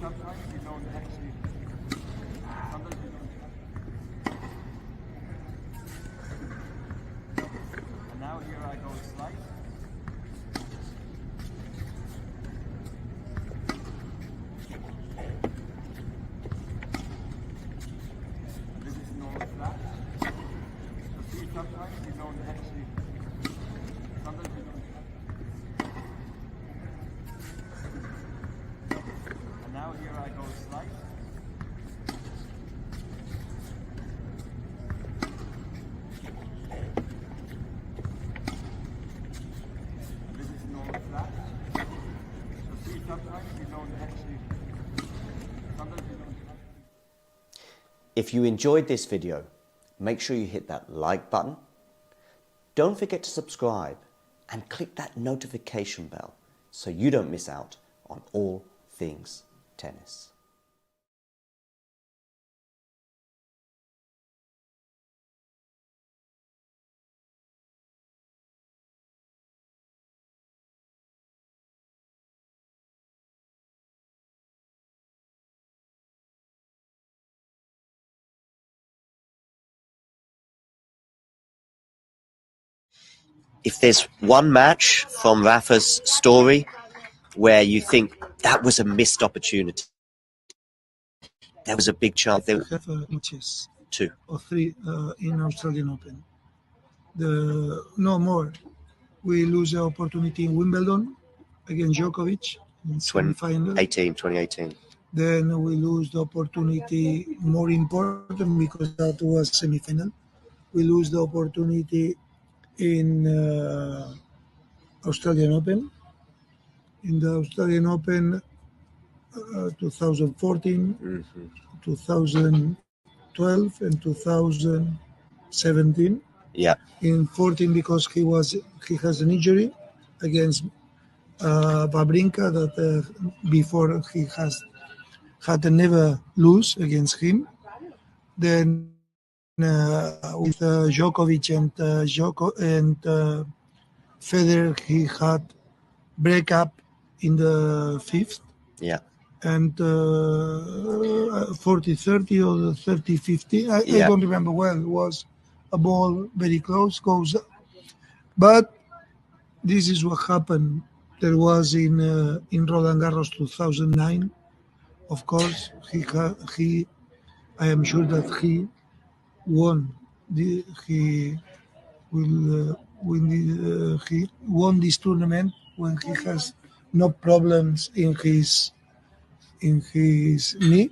sometimes you don't actually. Sometimes you don't. And now here I go slice. And this is normal flat. So see, sometimes you don't actually. Sometimes you don't. And now here I go slice. And this is normal flat. So see, sometimes you don't actually. Sometimes you don't. If you enjoyed this video, make sure you hit that like button. Don't forget to subscribe and click that notification bell so you don't miss out on all things tennis. If there's one match from Rafa's story where you think that was a missed opportunity, there was a big chance there have matches, two. or three in Australian Open. No more. We lose the opportunity in Wimbledon against Djokovic in semi-final. 2018. Then we lose the opportunity more important because that was semi-final. We lose the opportunity in Australian Open. In the Australian Open 2014, 2012 and 2017. Yeah. In 14 because he has an injury against Wawrinka that before he had never lose against him. Then with Djokovic and Federer, he had breakup in the fifth. Yeah. And 40-30 or 30-50, I don't remember well. It was a ball very close, goes up. But this is what happened. There was in Roland Garros 2009. Of course, I am sure that he won. He won this tournament when he has no problems in his knee,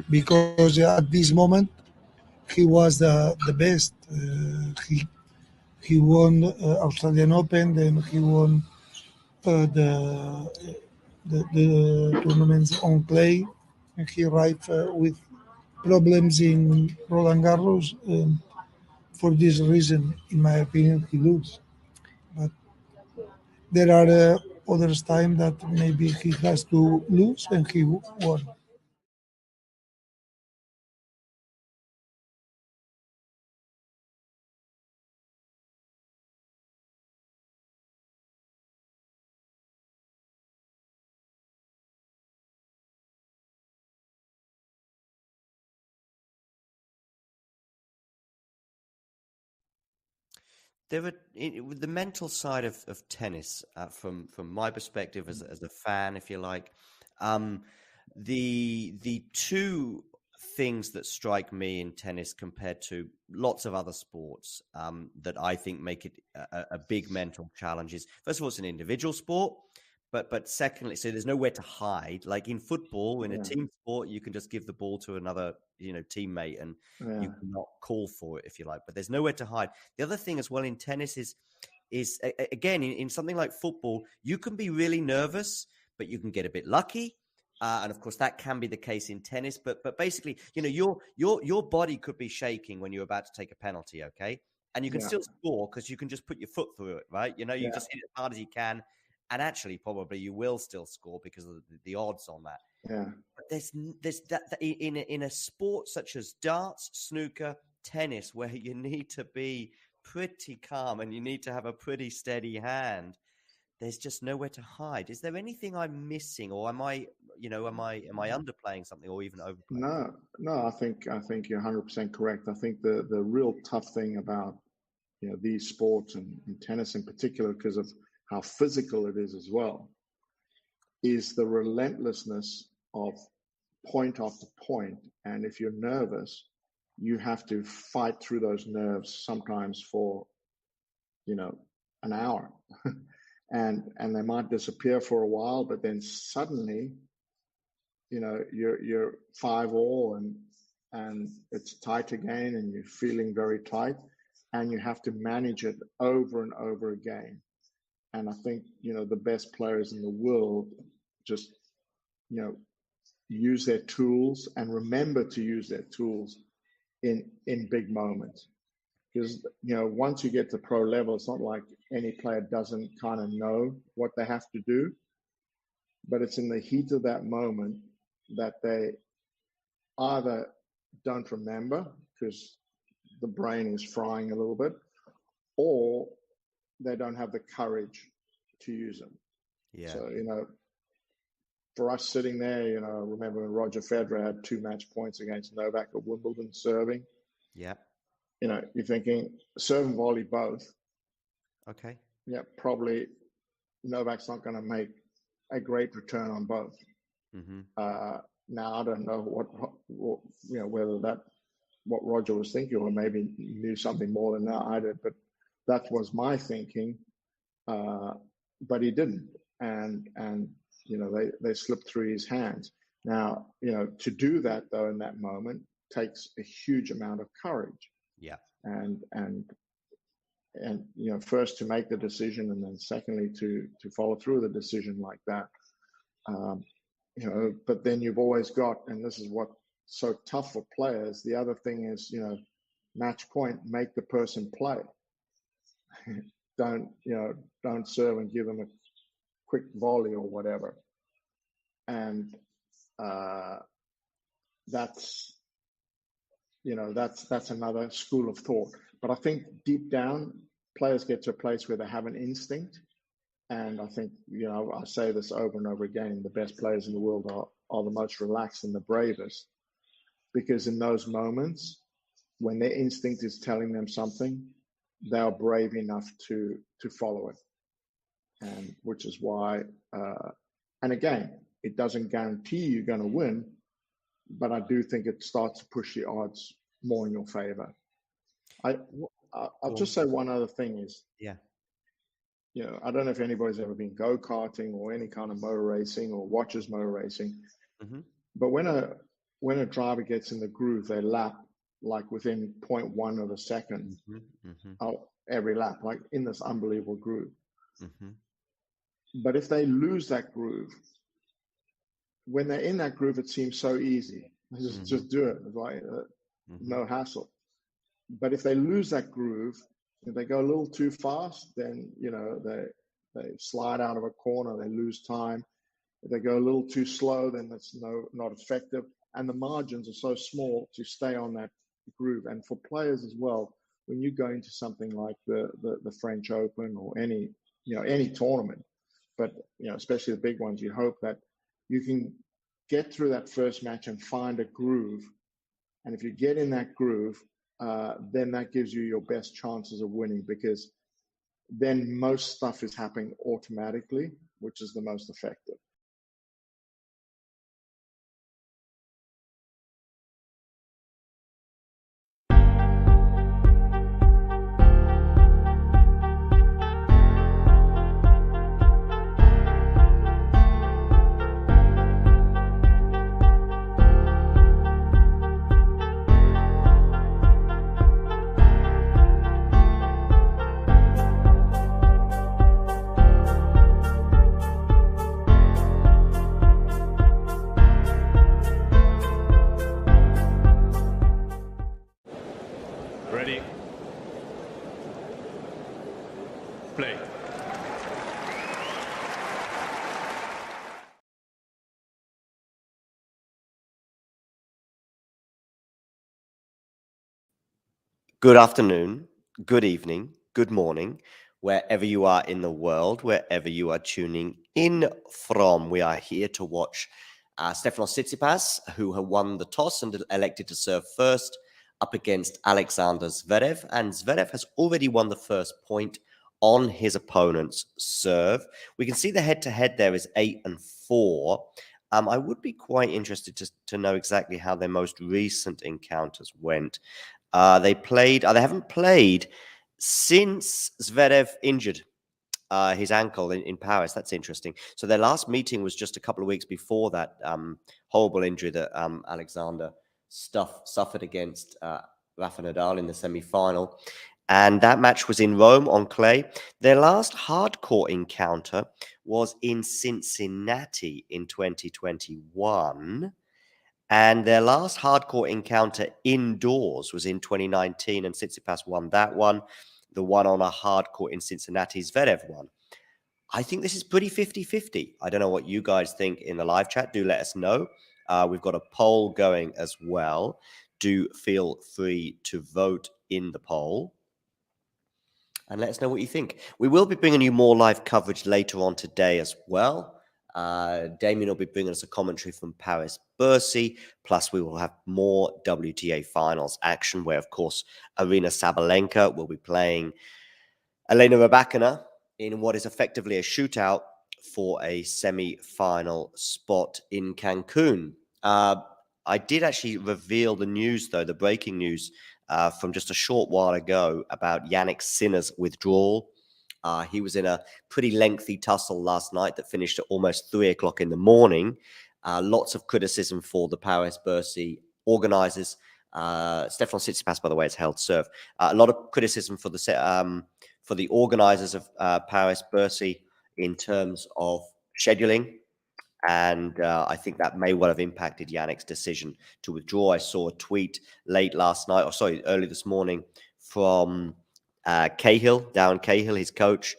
because at this moment he was the best. He won Australian Open, then he won the tournaments on clay, and he arrived with problems in Roland Garros. For this reason, in my opinion, he loses. But there are others time that maybe he has to lose and he won. There were with the mental side of tennis, from my perspective as a fan, if you like, the two things that strike me in tennis compared to lots of other sports that I think make it a big mental challenge is, first of all, it's an individual sport. But secondly, so there's nowhere to hide. Like in football, in a team sport, you can just give the ball to another, teammate, and you cannot call for it if you like. But there's nowhere to hide. The other thing as well in tennis is again in something like football, you can be really nervous, but you can get a bit lucky. And of course, that can be the case in tennis. But basically, your body could be shaking when you're about to take a penalty. Okay, and you can still score because you can just put your foot through it, right? You just hit it as hard as you can. And actually, probably you will still score because of the odds on that. Yeah. But there's that in a sport such as darts, snooker, tennis, where you need to be pretty calm and you need to have a pretty steady hand. There's just nowhere to hide. Is there anything I'm missing, or am I, am I underplaying something or even overplaying? No, I think you're 100% correct. I think the real tough thing about these sports and tennis in particular, because of how physical it is as well, is the relentlessness of point after point. And if you're nervous, you have to fight through those nerves sometimes for an hour. and they might disappear for a while, but then suddenly you're 5-all and it's tight again, and you're feeling very tight, and you have to manage it over and over again. And I think the best players in the world just use their tools and remember to use their tools in big moments. Because once you get to pro level, it's not like any player doesn't kind of know what they have to do, but it's in the heat of that moment that they either don't remember because the brain is frying a little bit, or they don't have the courage to use them. Yeah. So, for us sitting there, I remember when Roger Federer had 2 match points against Novak at Wimbledon serving. Yeah. You're thinking serve and volley both. Okay. Yeah, probably Novak's not going to make a great return on both. Mm-hmm. Now, I don't know whether what Roger was thinking, or maybe knew something more than I did, but that was my thinking. But he didn't, and they slipped through his hands. Now, to do that though in that moment takes a huge amount of courage. Yeah. And first to make the decision, and then secondly to follow through the decision like that. But then you've always got, and this is what's so tough for players, the other thing is, match point, make the person play. Don't serve and give them a quick volley or whatever. And that's another school of thought. But I think deep down, players get to a place where they have an instinct. And I think, I say this over and over again, the best players in the world are the most relaxed and the bravest. Because in those moments, when their instinct is telling them something, they are brave enough to follow it. And which is why, and again, it doesn't guarantee you're going to win, but I do think it starts to push the odds more in your favor. I'll just say one other thing is, I don't know if anybody's ever been go-karting or any kind of motor racing or watches motor racing, mm-hmm. but when a driver gets in the groove, they lap like within 0.1 of a second every lap, like in this unbelievable groove. Mm-hmm. But if they lose that groove, when they're in that groove, it seems so easy. Just do it. It's like no hassle. But if they lose that groove, if they go a little too fast, then they slide out of a corner, they lose time. If they go a little too slow, then that's not effective. And the margins are so small to stay on that groove. And for players as well, when you go into something like the French Open or any tournament, but especially the big ones, you hope that you can get through that first match and find a groove. And if you get in that groove, then that gives you your best chances of winning, because then most stuff is happening automatically, which is the most effective. Ready? Play. Good afternoon, good evening, good morning, wherever you are in the world, wherever you are tuning in from. We are here to watch Stefanos Tsitsipas, who had won the toss and elected to serve first, up against Alexander Zverev. And Zverev has already won the first point on his opponent's serve. We can see the head-to-head there is 8-4. I would be quite interested to know exactly how their most recent encounters went. They haven't played since Zverev injured his ankle in Paris. That's interesting. So their last meeting was just a couple of weeks before that horrible injury that Alexander suffered against Rafa Nadal in the semi-final. And that match was in Rome on clay. Their last hardcourt encounter was in Cincinnati in 2021. And their last hardcourt encounter indoors was in 2019, and Tsitsipas won that one. The one on a hardcourt in Cincinnati, Zverev won. I think this is pretty 50-50. I don't know what you guys think in the live chat. Do let us know. We've got a poll going as well. Do feel free to vote in the poll. And let us know what you think. We will be bringing you more live coverage later on today as well. Damien will be bringing us a commentary from Paris Bercy. Plus, we will have more WTA finals action where, of course, Arina Sabalenka will be playing Elena Rybakina in what is effectively a shootout for a semi-final spot in Cancun. I did actually reveal the news, though, the breaking news from just a short while ago about Yannick Sinner's withdrawal. He was in a pretty lengthy tussle last night that finished at almost 3 o'clock in the morning. Lots of criticism for the Paris Bercy organizers. Stefanos Tsitsipas, by the way, has held serve. A lot of criticism for the organizers of Paris Bercy in terms of scheduling. And I think that may well have impacted Yannick's decision to withdraw. I saw a tweet early this morning from Darren Cahill, his coach,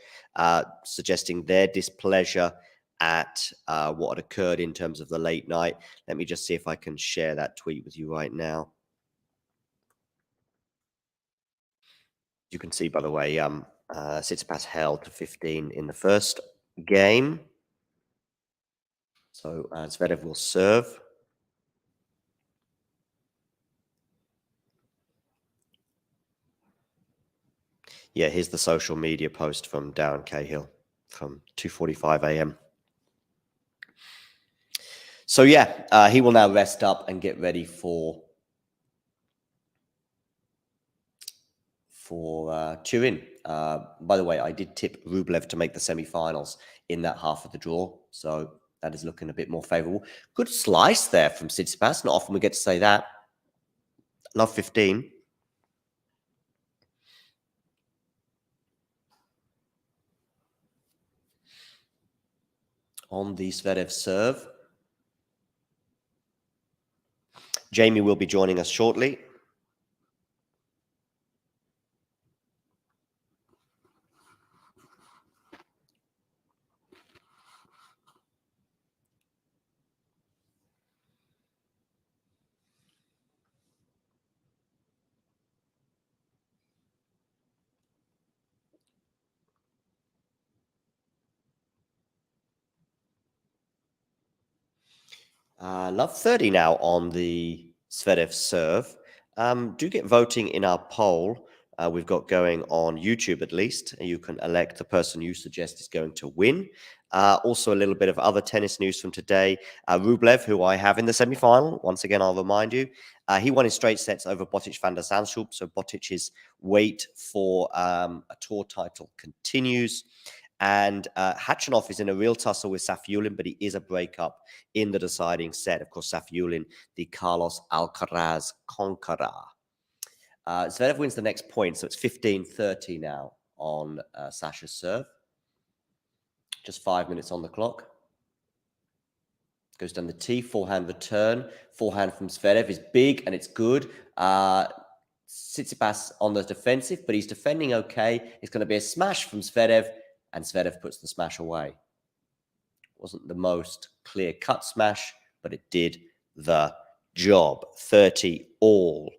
suggesting their displeasure at what had occurred in terms of the late night. Let me just see if I can share that tweet with you right now. You can see, by the way, Tsitsipas held to 15 in the first game. So Zverev will serve. Yeah, here's the social media post from Darren Cahill from 2:45 a.m. So yeah, he will now rest up and get ready for Turin. By the way, I did tip Rublev to make the semi-finals in that half of the draw, so that is looking a bit more favorable. Good slice there from Tsitsipas. Not often we get to say that. Love 15. On the Zverev serve. Jamie will be joining us shortly. Love 30 now on the Zverev serve. Do get voting in our poll we've got going on YouTube, at least. You can elect the person you suggest is going to win. Also, a little bit of other tennis news from today. Rublev, who I have in the semi-final, once again, I'll remind you, he won in straight sets over Botic van der Zandschulp. So Botic's wait for a tour title continues. And Khachanov is in a real tussle with Safiullin, but he is a breakup in the deciding set. Of course, Safiullin, the Carlos Alcaraz conqueror. Zverev wins the next point, so it's 15-30 now on Sasha's serve. Just 5 minutes on the clock. Goes down the tee, forehand return. Forehand from Zverev is big and it's good. Tsitsipas on the defensive, but he's defending okay. It's going to be a smash from Zverev, and Zverev puts the smash away. Wasn't the most clear-cut smash, but it did the job. 30 all.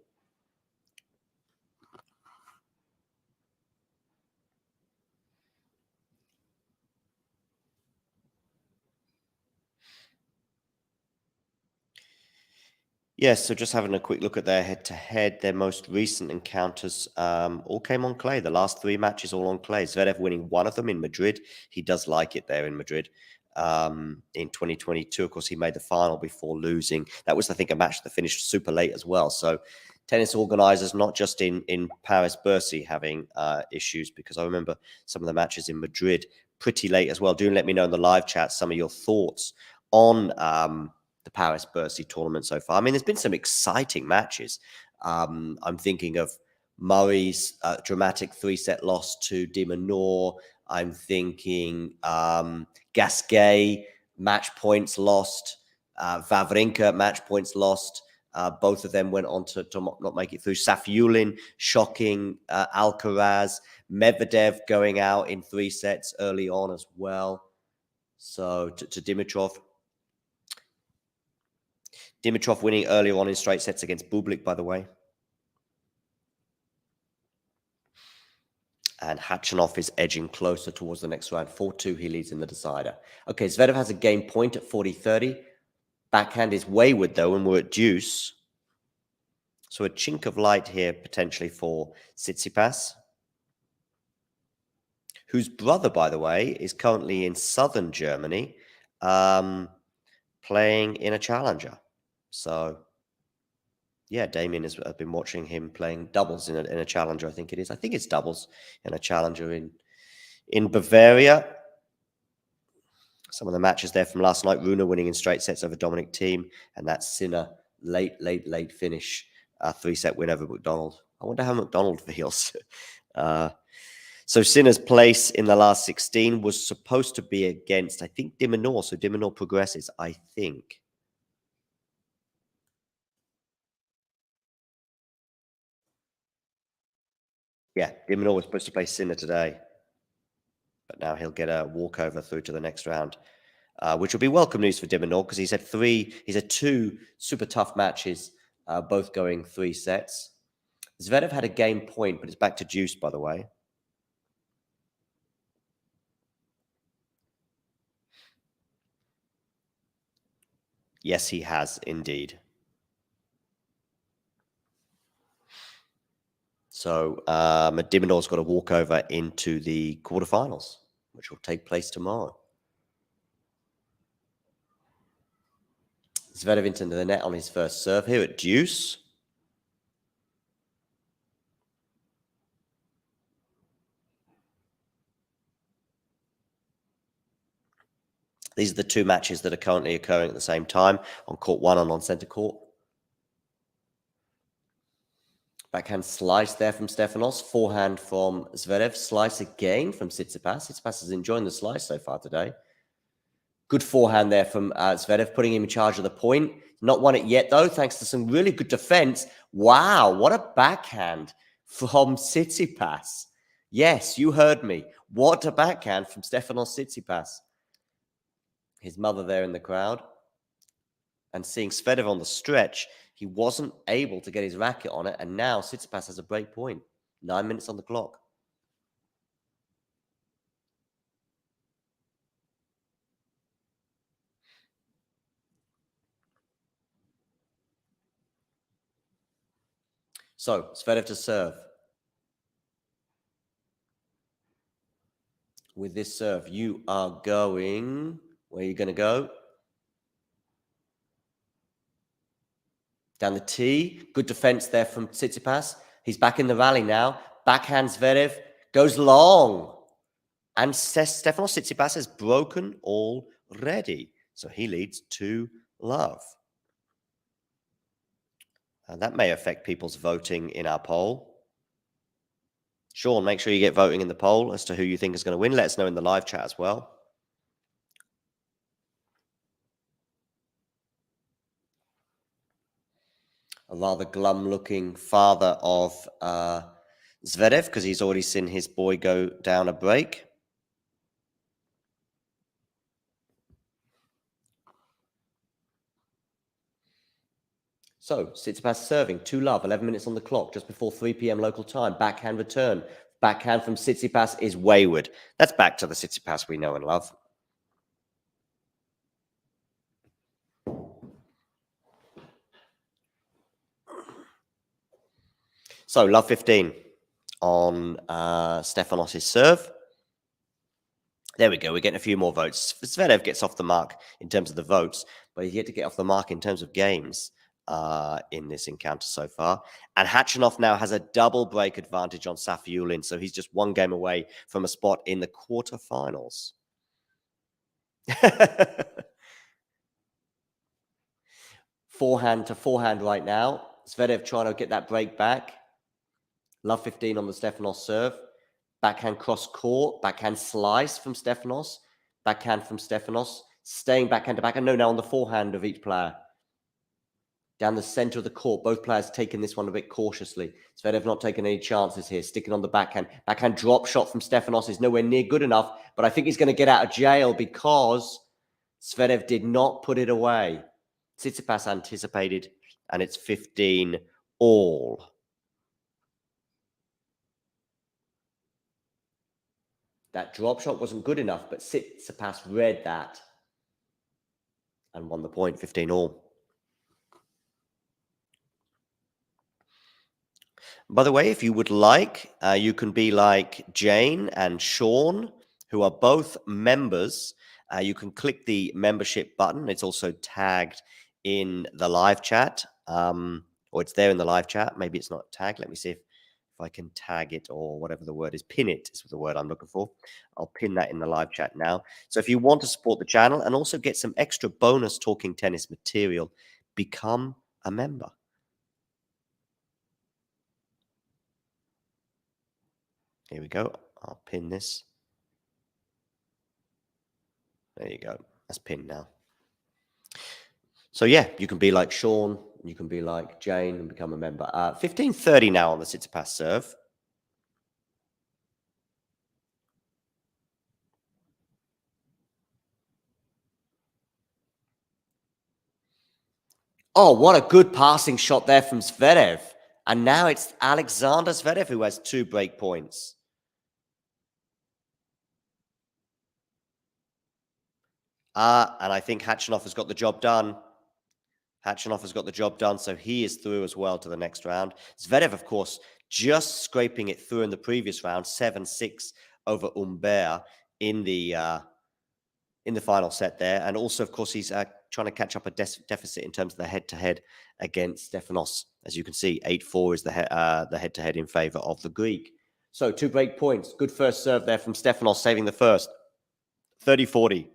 Yes, so just having a quick look at their head-to-head, their most recent encounters all came on clay. The last 3 matches all on clay. Zverev winning one of them in Madrid. He does like it there in Madrid. In 2022, of course, he made the final before losing. That was, I think, a match that finished super late as well. So tennis organizers, not just in Paris, Bercy, having issues, because I remember some of the matches in Madrid pretty late as well. Do let me know in the live chat some of your thoughts on the Paris Bercy tournament so far. I mean, there's been some exciting matches. I'm thinking of Murray's dramatic 3-set loss to De Minaur. I'm thinking Gasquet, match points lost. Wawrinka, match points lost. Both of them went on to not make it through. Safiullin, shocking. Alcaraz, Medvedev going out in 3 sets early on as well. So to Dimitrov. Dimitrov winning earlier on in straight sets against Bublik, by the way. And Khachanov is edging closer towards the next round. 4-2, he leads in the decider. Okay, Zverev has a game point at 40-30. Backhand is wayward, though, and we're at deuce. So a chink of light here, potentially, for Tsitsipas, whose brother, by the way, is currently in southern Germany, playing in a challenger. So yeah, Damien has been watching him playing doubles in a challenger, I think it is. I think it's doubles in a challenger in Bavaria. Some of the matches there from last night. Rune winning in straight sets over Dominic Thiem, and that Sinner late finish, 3-set win over McDonald. I wonder how McDonald feels. So Sinner's place in the last 16 was supposed to be against, I think, De Minaur. So De Minaur progresses, I think. Yeah, De Minaur was supposed to play Sinner today, but now he'll get a walkover through to the next round, which will be welcome news for De Minaur because he's had 2 super tough matches, both going 3 sets. Zverev had a game point, but it's back to deuce, by the way. Yes, he has indeed. So De Minaur's got a walkover into the quarterfinals, which will take place tomorrow. Zverev into the net on his first serve here at deuce. These are the 2 matches that are currently occurring at the same time on court 1 and on center court. Backhand slice there from Stefanos. Forehand from Zverev. Slice again from Tsitsipas. Tsitsipas is enjoying the slice so far today. Good forehand there from Zverev, putting him in charge of the point. Not won it yet, though, thanks to some really good defense. Wow, what a backhand from Tsitsipas. Yes, you heard me. What a backhand from Stefanos Tsitsipas. His mother there in the crowd. And seeing Zverev on the stretch, he wasn't able to get his racket on it, and now Tsitsipas has a break point. 9 minutes on the clock. So, Zverev to serve. With this serve, you are going... Where are you going to go? Down the tee. Good defense there from Tsitsipas. He's back in the rally now. Backhand Zverev goes long. And Stefanos Tsitsipas has broken already. So he leads 2-love. And that may affect people's voting in our poll. Sean, make sure you get voting in the poll as to who you think is going to win. Let us know in the live chat as well. A rather glum-looking father of Zverev, because he's already seen his boy go down a break. So, Tsitsipas serving, 2-love, 11 minutes on the clock, just before 3 p.m. local time. Backhand return. Backhand from Tsitsipas is wayward. That's back to the Tsitsipas we know and love. So, love 15 on Stefanos' serve. There we go. We're getting a few more votes. Zverev gets off the mark in terms of the votes, but he's yet to get off the mark in terms of games in this encounter so far. And Khachanov now has a double break advantage on Safiullin, so he's just one game away from a spot in the quarterfinals. Forehand to forehand right now. Zverev trying to get that break back. Love 15 on the Stefanos serve. Backhand cross court, backhand slice from Stefanos, backhand from Stefanos, staying backhand to backhand. No, now on the forehand of each player. Down the center of the court, both players taking this one a bit cautiously. Zverev not taking any chances here, sticking on the backhand. Backhand drop shot from Stefanos is nowhere near good enough, but I think he's going to get out of jail because Zverev did not put it away. Tsitsipas anticipated, and it's 15 all. That drop shot wasn't good enough, but Tsitsipas read that and won the point, 15 all. By the way, if you would like, you can be like Jane and Sean, who are both members. You can click the membership button. It's also tagged in the live chat, or it's there in the live chat. Maybe it's not tagged. Let me see if I can tag it, or whatever the word is. Pin it is the word I'm looking for. I'll pin that in the live chat now. So if you want to support the channel and also get some extra bonus Talking Tennis material, become a member. Here we go. I'll pin this. There you go. That's pinned now. So yeah, you can be like Sean, you can be like Jane and become a member. 15:30 now on the Tsitsipas serve. Oh, what a good passing shot there from Zverev. And now it's Alexander Zverev who has 2 break points. And I think Khachanov has got the job done. Khachanov has got the job done, so he is through as well to the next round. Zverev, of course, just scraping it through in the previous round, 7-6 over Humbert in the final set there. And also, of course, he's trying to catch up a deficit in terms of the head-to-head against Stefanos. As you can see, 8-4 is the head-to-head in favor of the Greek. So 2 break points. Good first serve there from Stefanos, saving the first. 30-40.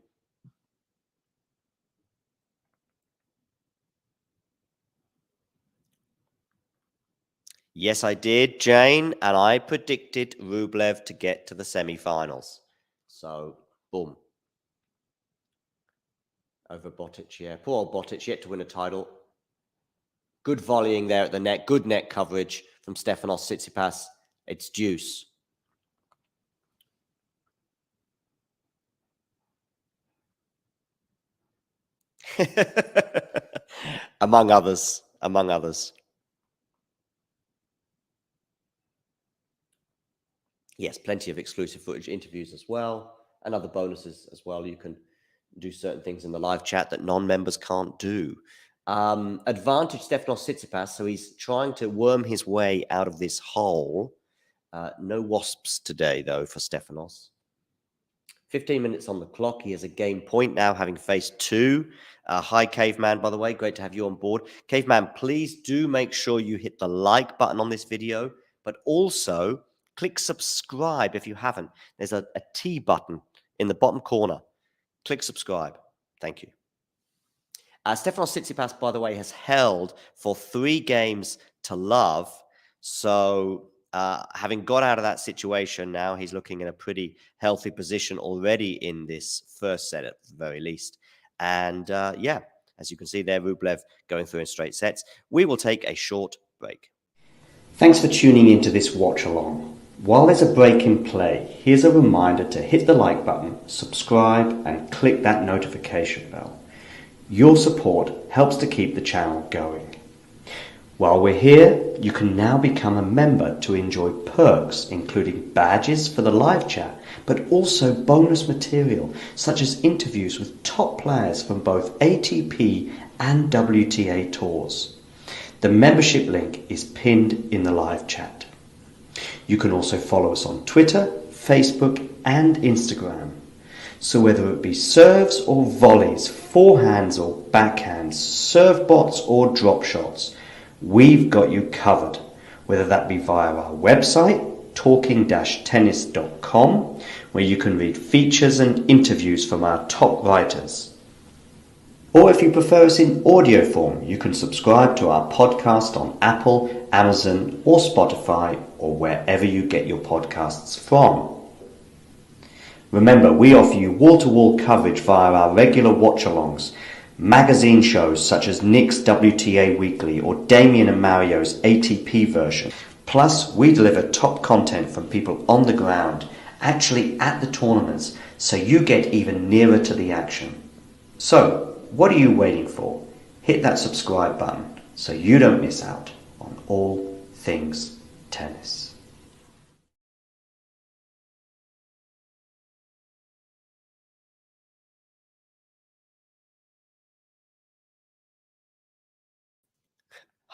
Yes, I did, Jane, and I predicted Rublev to get to the semi-finals. So, boom. Over Botic, yeah. Poor old Botic, yet to win a title. Good volleying there at the net. Good net coverage from Stefanos Tsitsipas. It's deuce. Among others. Among others. Yes, plenty of exclusive footage, interviews as well, and other bonuses as well. You can do certain things in the live chat that non-members can't do. Advantage Stefanos Tsitsipas, so he's trying to worm his way out of this hole. No wasps today, though, for Stefanos. 15 minutes on the clock. He has a game point now, having faced 2. Hi, Caveman, by the way. Great to have you on board. Caveman, please do make sure you hit the like button on this video, but also click subscribe if you haven't. There's a T button in the bottom corner. Click subscribe. Thank you. Stefanos Tsitsipas, by the way, has held for 3 games to love. So having got out of that situation, now he's looking in a pretty healthy position already in this first set at the very least. And yeah, as you can see there, Rublev going through in straight sets. We will take a short break. Thanks for tuning into this watch along. While there's a break in play, here's a reminder to hit the like button, subscribe, and click that notification bell. Your support helps to keep the channel going. While we're here, you can now become a member to enjoy perks, including badges for the live chat, but also bonus material, such as interviews with top players from both ATP and WTA tours. The membership link is pinned in the live chat. You can also follow us on Twitter, Facebook and Instagram. So whether it be serves or volleys, forehands or backhands, serve bots or drop shots, we've got you covered. Whether that be via our website, talking-tennis.com, where you can read features and interviews from our top writers. Or if you prefer us in audio form, you can subscribe to our podcast on Apple, Amazon or Spotify or wherever you get your podcasts from. Remember, we offer you wall-to-wall coverage via our regular watch-alongs, magazine shows such as Nick's WTA Weekly or Damien and Mario's ATP version. Plus, we deliver top content from people on the ground, actually at the tournaments, so you get even nearer to the action. So, what are you waiting for? Hit that subscribe button so you don't miss out on all things tennis.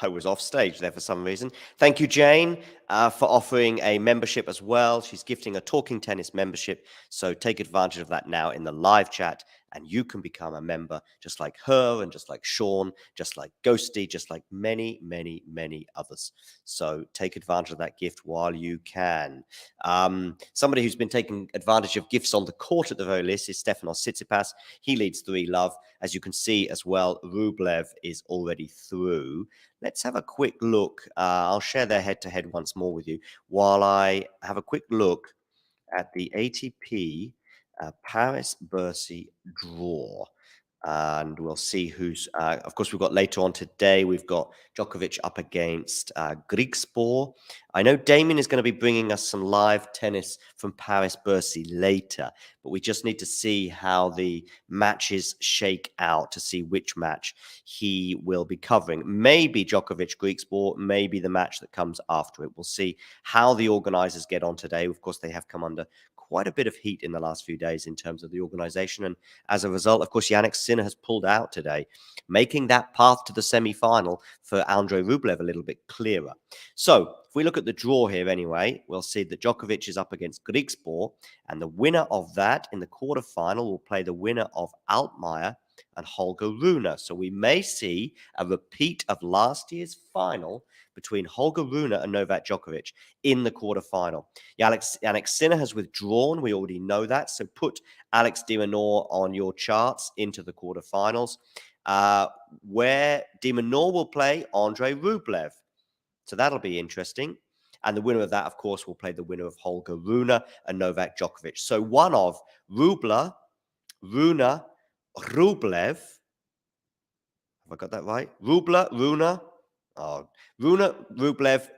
I was off stage there for some reason. Thank you, Jane, for offering a membership as well. She's gifting a Talking Tennis membership. So take advantage of that now in the live chat, and you can become a member just like her and just like Sean, just like Ghosty, just like many, many, many others. So take advantage of that gift while you can. Somebody who's been taking advantage of gifts on the court at the very least is Stefanos Tsitsipas. He leads 3-love. As you can see as well, Rublev is already through. Let's have a quick look. I'll share their head-to-head once more with you while I have a quick look at the ATP Paris Bercy draw. And we'll see who's, of course, we've got later on today, we've got Djokovic up against Griekspoor. I know Damien is going to be bringing us some live tennis from Paris Bercy later, but we just need to see how the matches shake out to see which match he will be covering. Maybe Djokovic Griekspoor, maybe the match that comes after it. We'll see how the organizers get on today. Of course, they have come under quite a bit of heat in the last few days in terms of the organization. And as a result, of course, Jannik Sinner has pulled out today, making that path to the semi-final for Andrei Rublev a little bit clearer. So if we look at the draw here anyway, we'll see that Djokovic is up against Griekspoor, and the winner of that in the quarterfinal will play the winner of Altmaier and Holger Rune. So we may see a repeat of last year's final between Holger Rune and Novak Djokovic in the quarterfinal. Jannik Sinner has withdrawn. We already know that. So put Alex de Minaur on your charts into the quarterfinals, where de Minaur will play Andrei Rublev. So that'll be interesting. And the winner of that, of course, will play the winner of Holger Rune and Novak Djokovic. So one of Rublev, Rune, Rublev. Have I got that right? Rune, Rublev,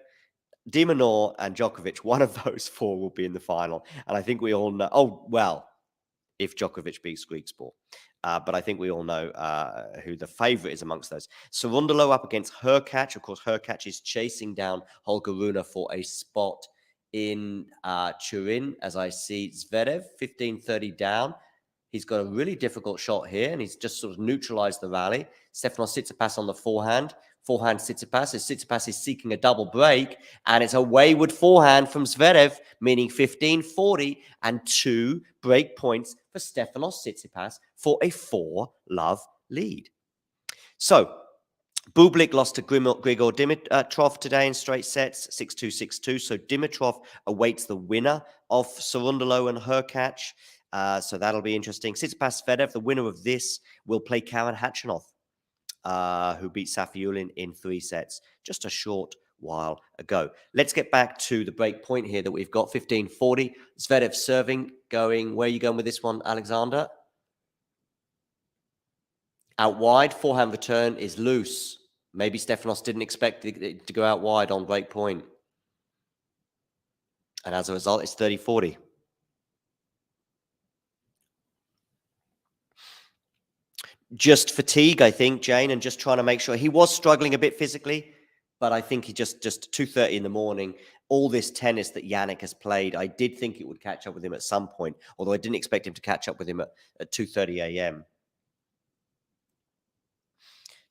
de Minaur, and Djokovic. One of those four will be in the final. And I think we all know. Oh, well, if Djokovic beats Griekspoor. But I think we all know who the favorite is amongst those. Cerundolo up against Hurkacz. Of course, Hurkacz is chasing down Holger Rune for a spot in Turin, as I see Zverev, 15-30 down. He's got a really difficult shot here, and he's just sort of neutralized the rally. Stefanos Tsitsipas on the forehand. Forehand Tsitsipas, as Tsitsipas is seeking a double break, and it's a wayward forehand from Zverev, meaning 15-40 and 2 break points for Stefanos Tsitsipas for a 4-love lead. So, Bublik lost to Grigor Dimitrov today in straight sets, 6-2, 6-2. So Dimitrov awaits the winner of Cerundolo and Hurkacz. So that'll be interesting. Tsitsipas Zverev, the winner of this, will play Karen Khachanov, who beat Safiullin in 3 sets just a short while ago. Let's get back to the break point here that we've got, 15-40. Zverev serving, going, where are you going with this one, Alexander? Out wide, forehand return is loose. Maybe Stefanos didn't expect it to go out wide on break point. And as a result, it's 30-40. Just fatigue, I think, Jane, and just trying to make sure. He was struggling a bit physically, but I think he just 2:30 in the morning, all this tennis that Jannik has played, I did think it would catch up with him at some point, although I didn't expect him to catch up with him at 2:30 a.m.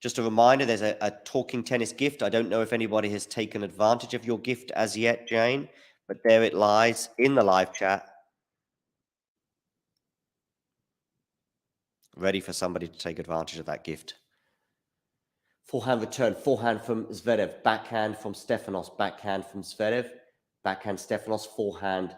Just a reminder, there's a Talking Tennis gift. I don't know if anybody has taken advantage of your gift as yet, Jane, but there it lies in the live chat. Ready for somebody to take advantage of that gift. Forehand return, forehand from Zverev, backhand from Stefanos, backhand from Zverev, backhand Stefanos, forehand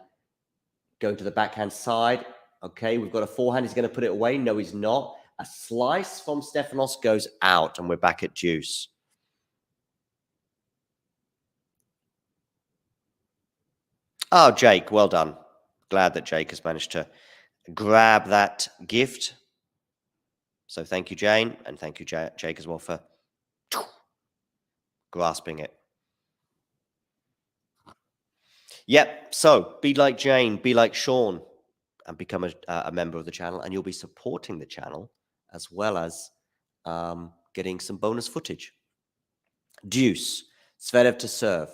going to the backhand side. Okay, we've got a forehand. He's going to put it away. No, he's not. A slice from Stefanos goes out, and we're back at deuce. Oh, Jake, well done. Glad that Jake has managed to grab that gift. So thank you, Jane, and thank you, Jake, as well, for grasping it. Yep, so be like Jane, be like Sean, and become a member of the channel, and you'll be supporting the channel as well as getting some bonus footage. Deuce, Zverev to serve.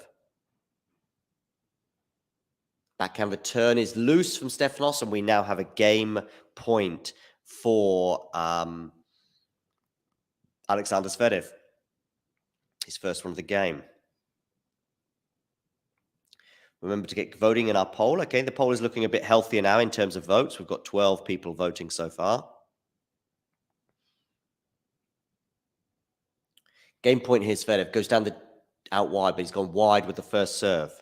Backhand return is loose from Stefanos, and we now have a game point for Alexander Zverev. His first one of the game. Remember to get voting in our poll. Okay, the poll is looking a bit healthier now in terms of votes. We've got 12 people voting so far. Game point here, Zverev goes down out wide, but he's gone wide with the first serve.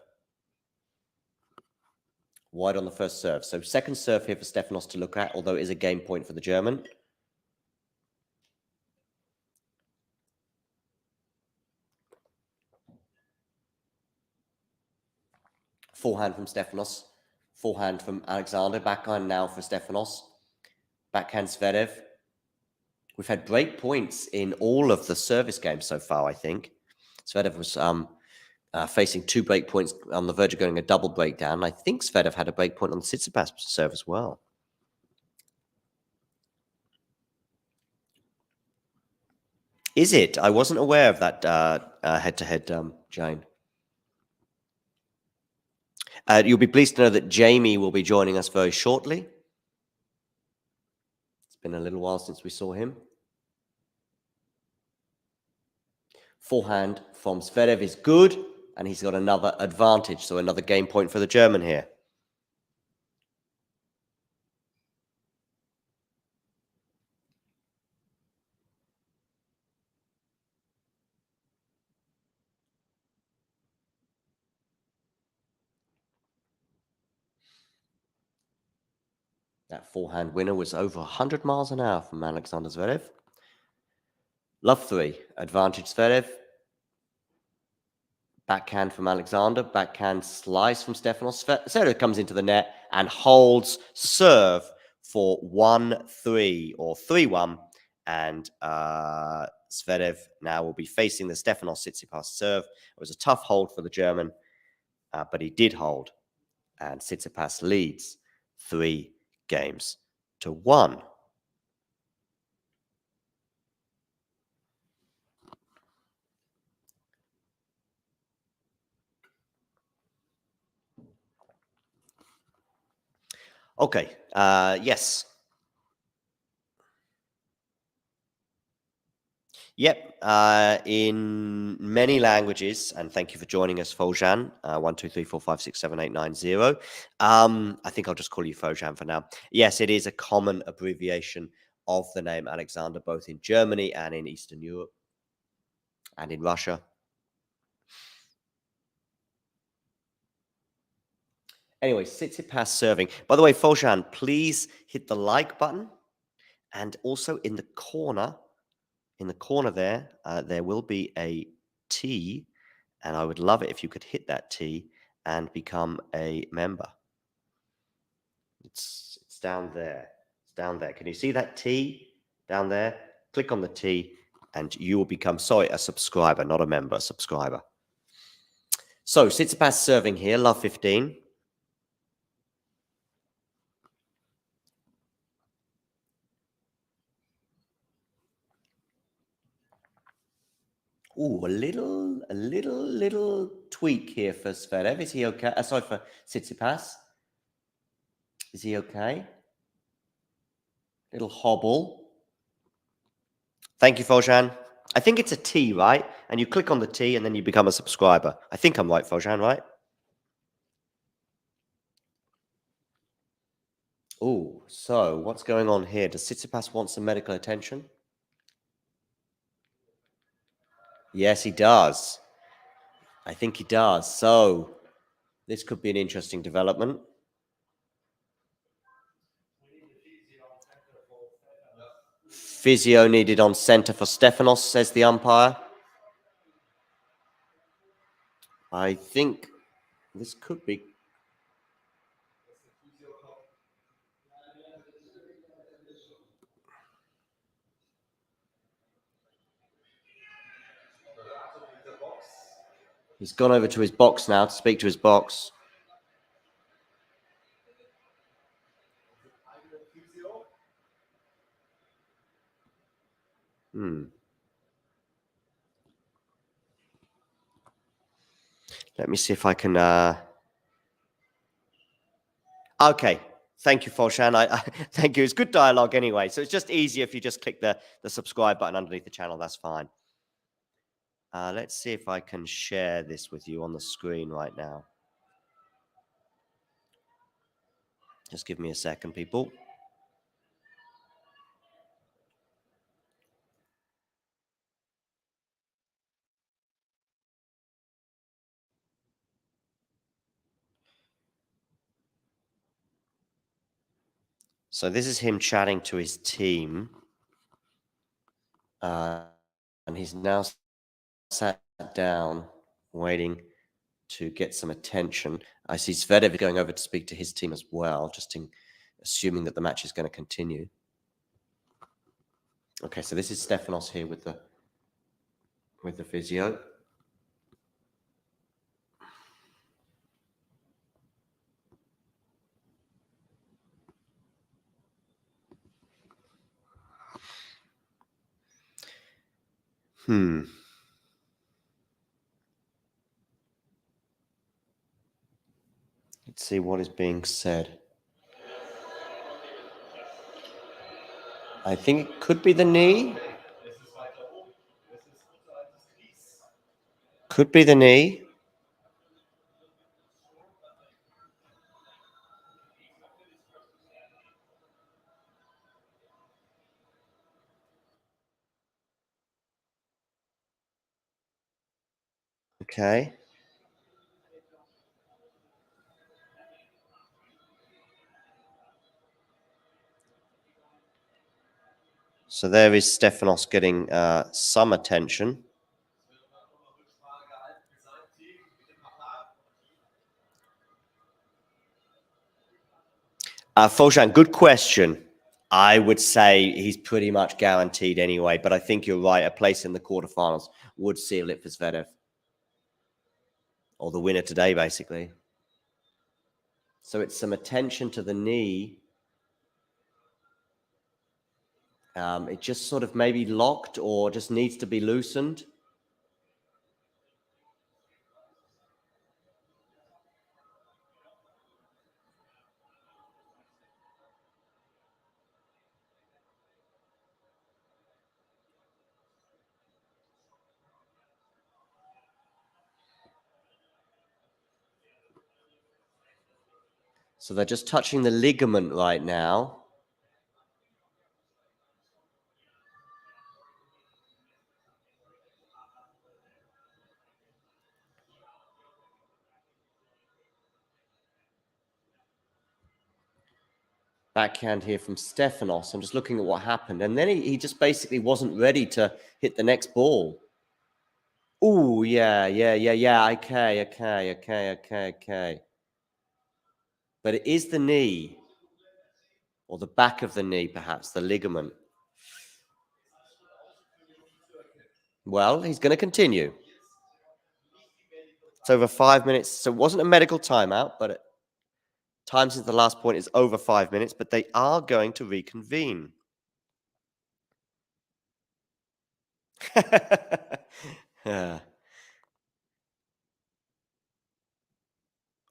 Wide on the first serve. So second serve here for Stefanos to look at, although it is a game point for the German. Forehand from Stefanos. Forehand from Alexander. Backhand now for Stefanos. Backhand Zverev. We've had break points in all of the service games so far, I think. Zverev was facing 2 break points on the verge of going a double breakdown. I think Zverev had a break point on the Tsitsipas serve as well. Is it? I wasn't aware of that head-to-head, Jane. You'll be pleased to know that Jamie will be joining us very shortly. It's been a little while since we saw him. Forehand from Zverev is good, and he's got another advantage, so another game point for the German here. That forehand winner was over 100 miles an hour from Alexander Zverev. Love 3, advantage Zverev. Backhand from Alexander, backhand slice from Stefanos. Zverev comes into the net and holds serve for 1-3 or 3-1. And Zverev now will be facing the Stefanos Tsitsipas serve. It was a tough hold for the German, but he did hold. And Tsitsipas leads 3-1. Okay, yes. Yep, in many languages, and thank you for joining us, Fojan, 1, 2, 3, 4, 5, 6, 7, 8, 9, 0. I think I'll just call you Fojan for now. Yes, it is a common abbreviation of the name Alexander, both in Germany and in Eastern Europe and in Russia. Anyway, Tsitsipas serving. By the way, Fojan, please hit the like button, and also in the corner there, there will be a T, and I would love it if you could hit that T and become a member. It's down there. It's down there. Can you see that T down there? Click on the T, and you will become, a subscriber, not a member, a subscriber. So, Tsitsipas serving here, love 15. Ooh, a little tweak here for Zverev. Is he okay? Sorry, for Tsitsipas. Is he okay? Little hobble. Thank you, Fojan. I think it's a T, right? And you click on the T and then you become a subscriber. I think I'm right, Fojan, right? Oh, so what's going on here? Does Tsitsipas want some medical attention? Yes, he does. I think he does. So this could be an interesting development. Physio needed on center for Stefanos, says the umpire. I think this could be. He's gone over to his box now to speak to his box. Let me see if I can. Okay. Thank you, Foshan. Thank you. It's good dialogue anyway. So it's just easier if you just click the subscribe button underneath the channel. That's fine. Let's see if I can share this with you on the screen right now. Just give me a second, people. So this is him chatting to his team. And he's now sat down, waiting to get some attention. I see Zverev going over to speak to his team as well, just assuming that the match is going to continue. Okay, so this is Stefanos here with the physio. Let's see what is being said. I think it could be the knee. Could be the knee. Okay. So there is Stefanos getting some attention. Foshan, good question. I would say he's pretty much guaranteed anyway, but I think you're right. A place in the quarterfinals would seal it for Zverev. Or the winner today, basically. So it's some attention to the knee. It just sort of maybe locked or just needs to be loosened. So they're just touching the ligament right now. Backhand here from Stefanos. I'm just looking at what happened. And then he just basically wasn't ready to hit the next ball. Oh, yeah. Okay. But it is the knee. Or the back of the knee, perhaps, the ligament. Well, he's going to continue. It's over 5 minutes. So it wasn't a medical timeout, but time since the last point is over 5 minutes. But they are going to reconvene.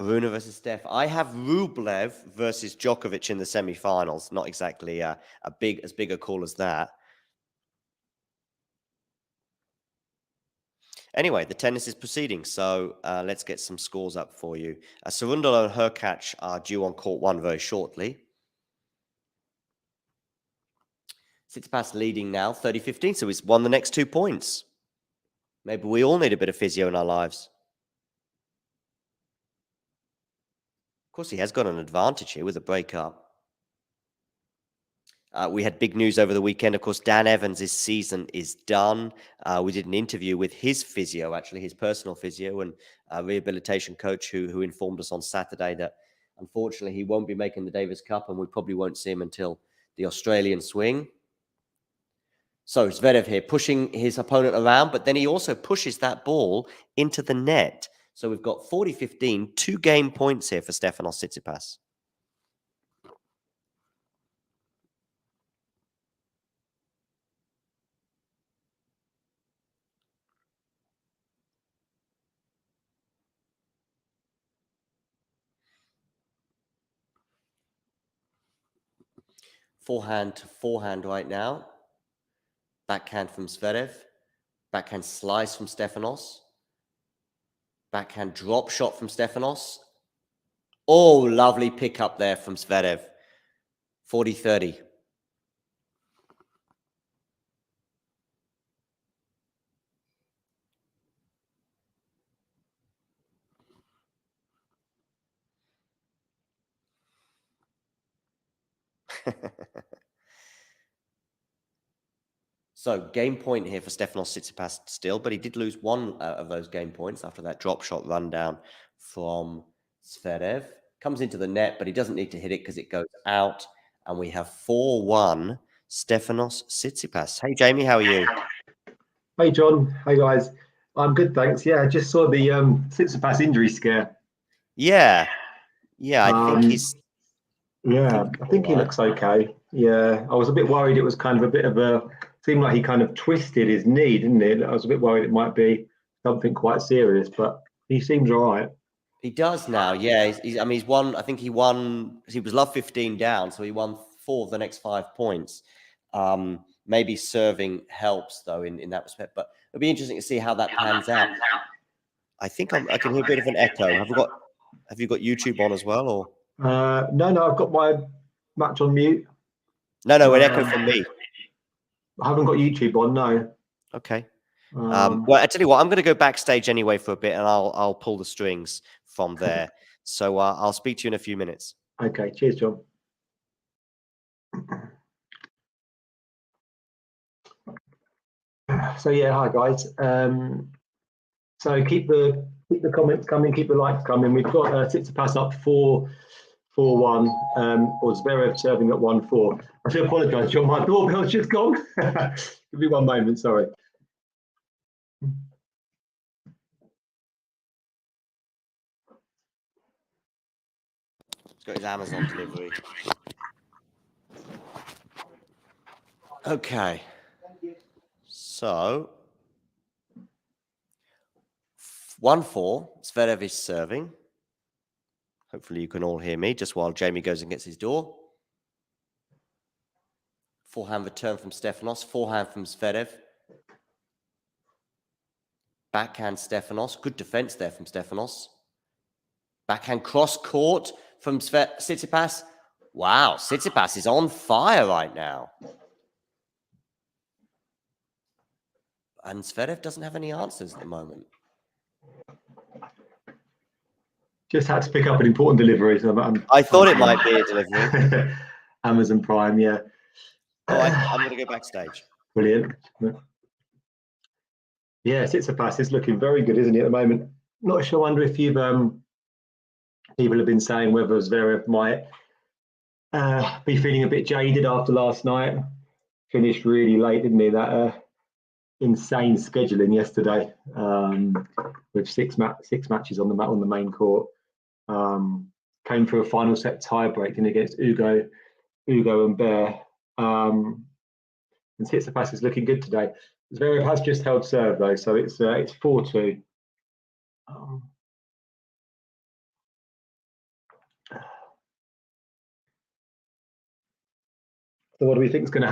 Rune versus Steph. I have Rublev versus Djokovic in the semi-finals. Not exactly as big a call as that. Anyway, the tennis is proceeding, so let's get some scores up for you. Cerundolo and Hurkacz are due on court 1 very shortly. Tsitsipas leading now, 30-15, so he's won the next 2 points. Maybe we all need a bit of physio in our lives. Of course, he has got an advantage here with a breakup. We had big news over the weekend. Of course, Dan Evans' season is done. We did an interview with his physio, actually, his personal physio and rehabilitation coach who informed us on Saturday that, unfortunately, he won't be making the Davis Cup and we probably won't see him until the Australian swing. So Zverev here pushing his opponent around, but then he also pushes that ball into the net. So we've got 40-15, 2 game points here for Stefanos Tsitsipas. Forehand to forehand right now. Backhand from Zverev. Backhand slice from Stefanos. Backhand drop shot from Stefanos. Oh, lovely pick up there from Zverev. 40-30. So game point here for Stefanos Tsitsipas still, but he did lose 1 of those game points after that drop shot rundown from Zverev. Comes into the net, but he doesn't need to hit it because it goes out. And we have 4-1 Stefanos Tsitsipas. Hey, Jamie, how are you? Hey, John. Hey, guys. I'm good, thanks. Yeah, I just saw the Tsitsipas injury scare. Yeah. I think he's... Yeah, I think he looks okay. Yeah, I was a bit worried it was kind of a bit of a... Seemed like he kind of twisted his knee, didn't it? I was a bit worried it might be something quite serious, but he seems all right. He does now, yeah. He's won. I think he won. He was love 15 down, so he won 4 of the next 5 points. Maybe serving helps though in that respect, but it'll be interesting to see how that pans out. I think I can hear a bit of an echo. Have you got YouTube on as well, or? No, I've got my match on mute. No, an echo from me. I haven't got YouTube on. No. Okay. Well, I tell you what, I'm going to go backstage anyway for a bit, and I'll pull the strings from there. So I'll speak to you in a few minutes. Okay. Cheers, John. So yeah, hi guys. So keep the comments coming, keep the likes coming. We've got Tsitsipas up 4-1, or Zverev serving at 1-4. I should apologise, John. My doorbell's just gone. Give me one moment. Sorry. He's got his Amazon delivery. Okay. So 1-4. Zverev is serving. Hopefully you can all hear me just while Jamie goes and gets his door. Forehand return from Stefanos. Forehand from Zverev. Backhand Stefanos. Good defense there from Stefanos. Backhand cross court from Tsitsipas. Wow, Tsitsipas is on fire right now. And Zverev doesn't have any answers at the moment. Just had to pick up an important delivery. So I thought it might be a delivery. Amazon Prime, yeah. Oh, I'm going to go backstage. Brilliant. Yeah, Tsitsipas is looking very good, isn't he, at the moment? Not sure. I wonder if you've people have been saying whether Zverev might be feeling a bit jaded after last night. Finished really late, didn't he? That insane scheduling yesterday with six matches on the main court. Came through a final set tie-break against Ugo and Bear. And Tsitsipas is looking good today. Zverev has just held serve though, so it's 4-2. So what do we think is going to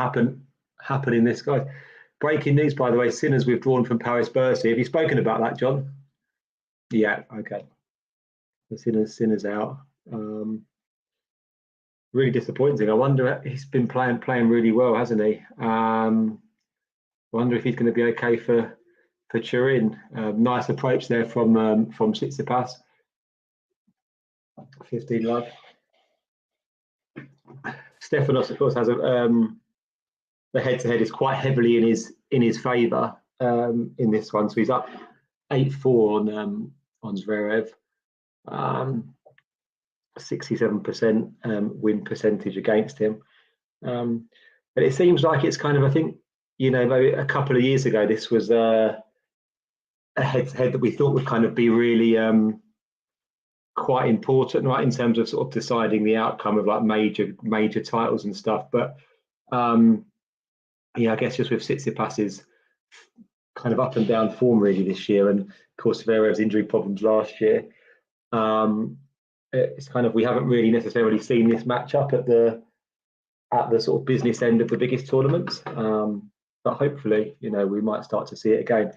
happen in this, guys? breaking news, by the way, Sinner's withdrawn from Paris Bercy. Have you spoken about that, John? Yeah, okay. The Sinner's out. Really disappointing. I wonder, he's been playing really well, hasn't he? Wonder if he's going to be okay for Turin. Nice approach there from Tsitsipas. 15 love. Stefanos, of course, has the head-to-head is quite heavily in his favour in this one. So he's up 8-4 on Zverev. 67% win percentage against him. But it seems like it's kind of, I think, maybe a couple of years ago, this was a head-to-head that we thought would kind of be really quite important, right, in terms of sort of deciding the outcome of like major titles and stuff. But I guess just with Tsitsipas's kind of up and down form really this year, and of course Zverev's injury problems last year, it's kind of, we haven't really necessarily seen this match up at the sort of business end of the biggest tournaments. But hopefully, we might start to see it again.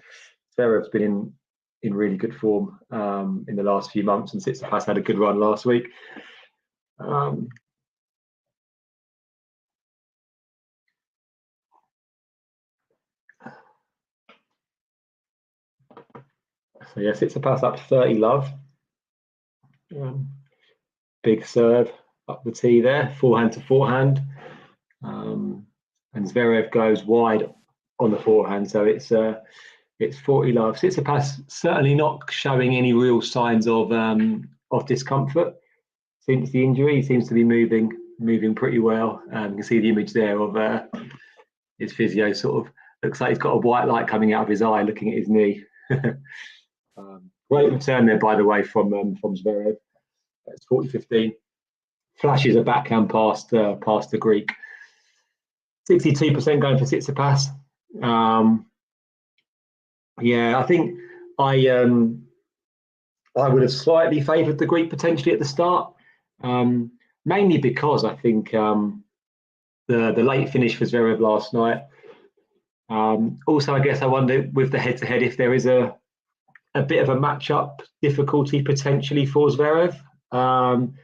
Zverev's been in really good form in the last few months, and Tsitsipas had a good run last week. So yeah, Tsitsipas up 30 love. Big serve up the tee there, forehand to forehand. And Zverev goes wide on the forehand, so it's 40 love. Tsitsipas certainly not showing any real signs of discomfort since the injury. He seems to be moving pretty well. You can see the image there of his physio. Sort of looks like he's got a white light coming out of his eye, looking at his knee. Great return there, by the way, from Zverev. It's 40-15. Flashes a backhand past the Greek. 62% going for Tsitsipas. Yeah, I think I would have slightly favoured the Greek potentially at the start, mainly because I think the late finish for Zverev last night. Also, I guess I wonder with the head-to-head if there is a bit of a match-up difficulty potentially for Zverev. Kind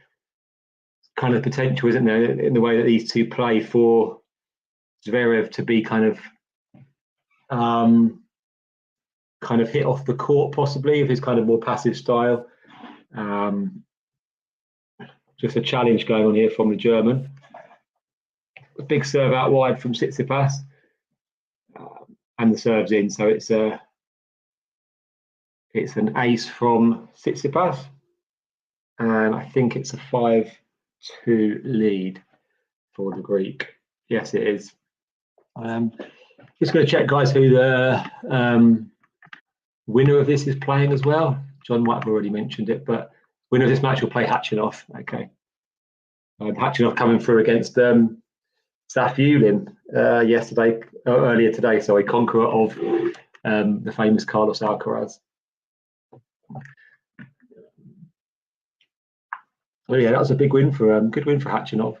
of potential, isn't there, in the way that these two play, for Zverev to be kind of hit off the court, possibly, of his kind of more passive style. Just a challenge going on here from the German. A big serve out wide from Tsitsipas, and the serve's in, so it's an ace from Tsitsipas, and I think it's a 5-2 lead for the Greek. Yes, it is. Just going to check, guys, who the winner of this is playing as well. John might have already mentioned it, but winner of this match will play Khachanov. Okay. Khachanov coming through against Safiullin earlier today, sorry, conqueror of the famous Carlos Alcaraz. Well, yeah, that was a big win for good win for Khachanov.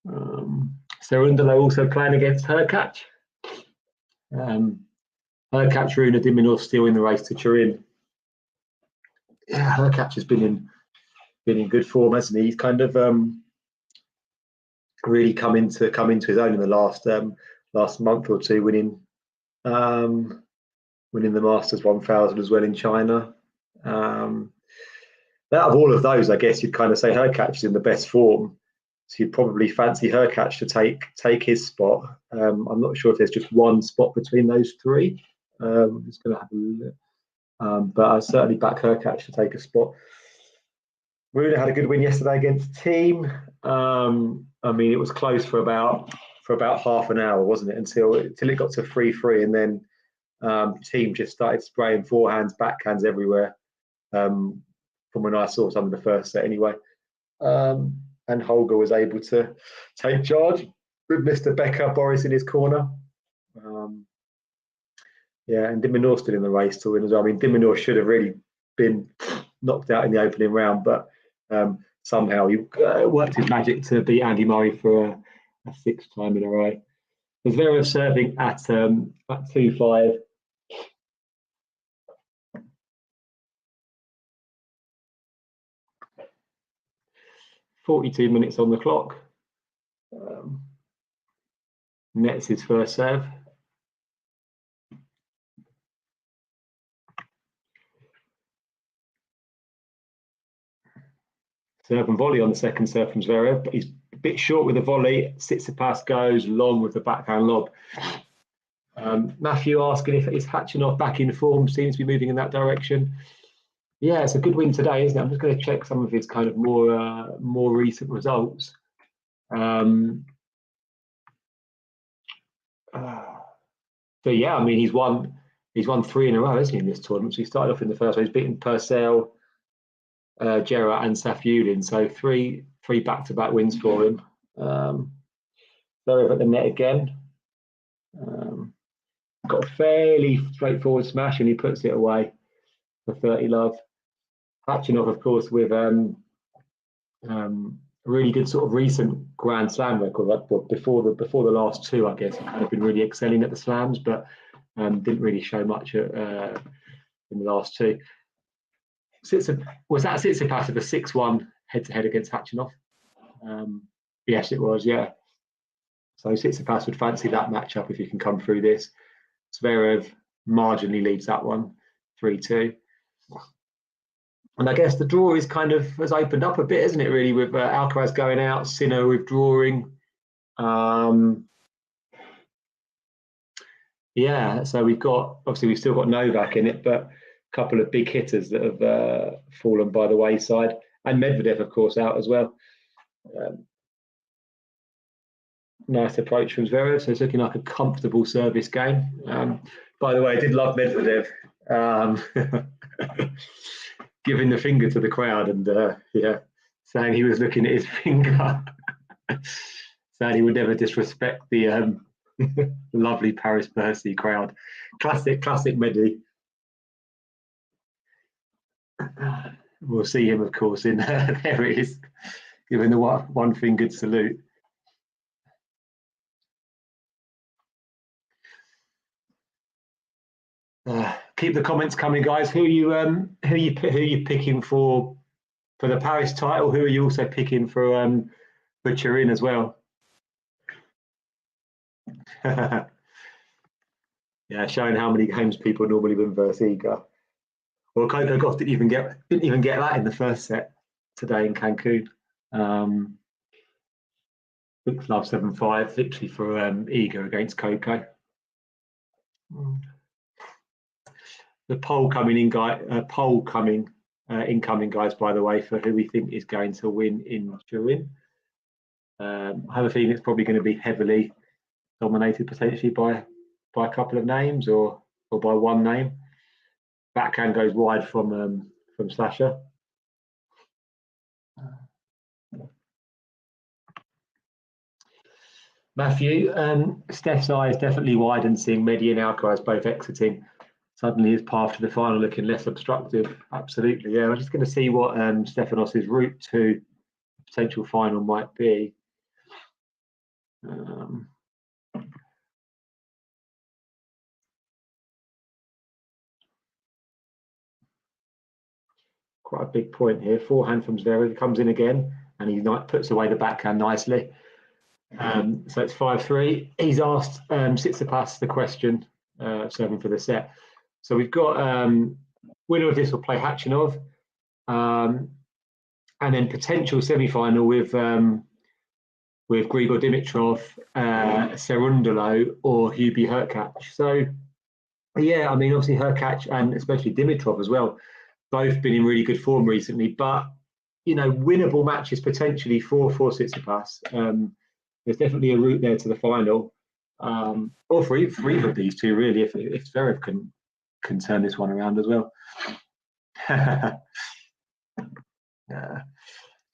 Cerundolo also playing against Hurkacz. Hurkacz, Rune, de Minaur still in the race to Turin. Yeah, Hurkacz has been in good form, hasn't he? He's kind of really come into his own in the last month or two, winning the Masters 1000 as well in China. Out of all of those, I guess you'd kind of say Hurkacz is in the best form. So you'd probably fancy Hurkacz to take his spot. I'm not sure if there's just one spot between those three. I'm just going to have a look. But I certainly back Hurkacz to take a spot. Rune had a good win yesterday against Team. I mean, it was close for about half an hour, wasn't it? Until it got to 3-3, and then Team just started spraying forehands, backhands everywhere. From when I saw some of the first set, anyway. And Holger was able to take charge with Mr. Becker, Boris in his corner. Yeah, and de Minaur still in the race to win as well. I mean, de Minaur should have really been knocked out in the opening round, but somehow he worked his magic to beat Andy Murray for a sixth time in a row. Zverev serving at 2-5. .42 minutes on the clock. Nets his first serve. Serve and volley on the second serve from Zverev, but he's a bit short with the volley. Tsitsipas goes long with the backhand lob. Matthew asking if it's Khachanov back in form, seems to be moving in that direction. Yeah, it's a good win today, isn't it? I'm just going to check some of his kind of more recent results. So yeah, I mean he's won 3 in a row, isn't he, in this tournament? So he started off in the first one. He's beaten Purcell, Gerrard and Safulin, so three back-to-back wins for him. Zverev at the net again. Got a fairly straightforward smash and he puts it away for 30 love. Khachanov, of course, with a really good sort of recent Grand Slam record. Like before the last two, I guess, he's kind of been really excelling at the slams, but didn't really show much in the last two. Was that Tsitsipas of a 6-1 head-to-head against Khachanov? Yes, it was, yeah. So Tsitsipas would fancy that matchup if he can come through this. Zverev marginally leads that one, 3-2. And I guess the draw is kind of has opened up a bit, isn't it, really, with Alcaraz going out, Sinner withdrawing. Yeah, so we've still got Novak in it, but a couple of big hitters that have fallen by the wayside. And Medvedev, of course, out as well. Nice approach from Zverev, so it's looking like a comfortable service game. By the way, I did love Medvedev giving the finger to the crowd and saying he was looking at his finger, saying he would never disrespect the lovely Paris Bercy crowd. Classic Medi. We'll see him, of course, in there it is, giving the one-fingered salute. Keep the comments coming, guys. Who are you picking for the Paris title? Who are you also picking for Turin as well? Yeah, showing how many games people normally win versus Iga. Well, Coco Gauff didn't even get that in the first set today in Cancun. 6-love 7-5 victory for Iga against Coco. The incoming, guys, by the way, for who we think is going to win in Turin. I have a feeling it's probably going to be heavily dominated potentially by a couple of names or by one name. Backhand goes wide from Sasha. Matthew, Steph's eye is definitely widened, seeing Medi and Alcaraz both exiting. Suddenly his path to the final looking less obstructive. Absolutely, yeah. I'm just going to see what Stefanos' route to potential final might be. Quite a big point here. Forehand from Zverev comes in again, and he puts away the backhand nicely. So it's 5-3. He's asked Tsitsipas the question, serving for the set. So we've got winner of this will play Khachanov, and then potential semi-final with Grigor Dimitrov, Cerundolo, or Hubie Hurkacz. So yeah, I mean obviously Hurkacz and especially Dimitrov as well, both been in really good form recently. But winnable matches potentially for Tsitsipas. There's definitely a route there to the final, or for either of these two really, if Zverev can turn this one around as well.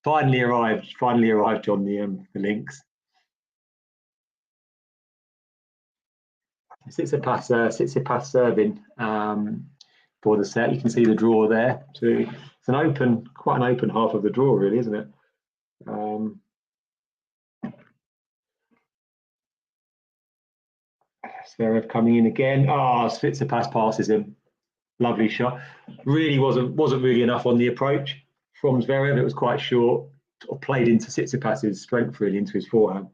Finally arrived on the links. Tsitsipas serving for the set. You can see the draw there. So it's quite an open half of the draw, really, isn't it? Zverev coming in again. Tsitsipas passes him. Lovely shot. Really wasn't really enough on the approach from Zverev. It was quite short. Sort of played into Tsitsipas's strength, really, into his forehand.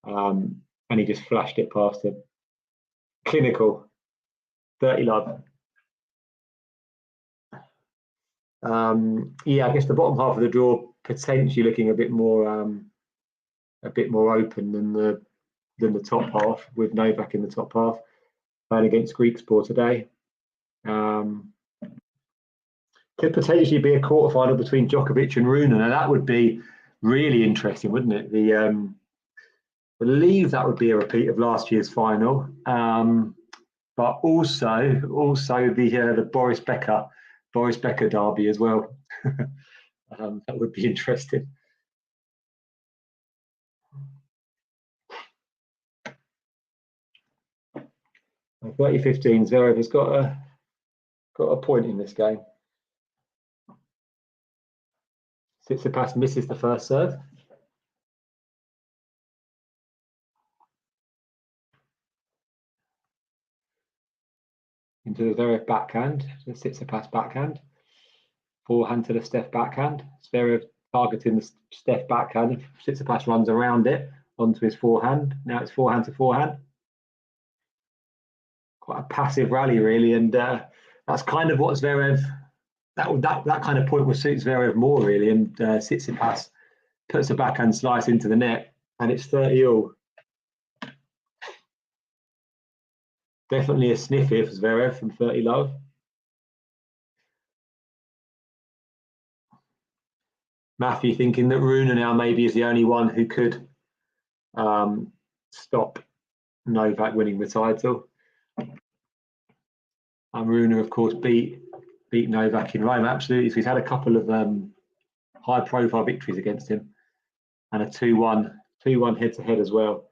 And he just flashed it past him. Clinical. 30 love. Yeah, I guess the bottom half of the draw potentially looking a bit more open than the top half, with Novak in the top half, playing against Greek Sport today. Could potentially be a quarterfinal between Djokovic and Rune, and that would be really interesting, wouldn't it? I believe that would be a repeat of last year's final, but also the Boris Becker derby as well. That would be interesting. In 2015, Zverev has got a point in this game. Tsitsipas misses the first serve. Into the Zverev backhand, the Tsitsipas backhand. Forehand to the Steph backhand. Zverev targeting the Steph backhand. Tsitsipas runs around it onto his forehand. Now it's forehand to forehand. Quite a passive rally, really, and that's kind of what Zverev. That kind of point will suit Zverev more, really, and Tsitsipas puts a backhand slice into the net, and it's 30-all. Definitely a sniff here for Zverev from 30 love. Matthew thinking that Rune now maybe is the only one who could stop Novak winning the title. And Rune, of course, beat Novak in Rome, absolutely. So he's had a couple of high-profile victories against him, and a 2-1 head-to-head as well.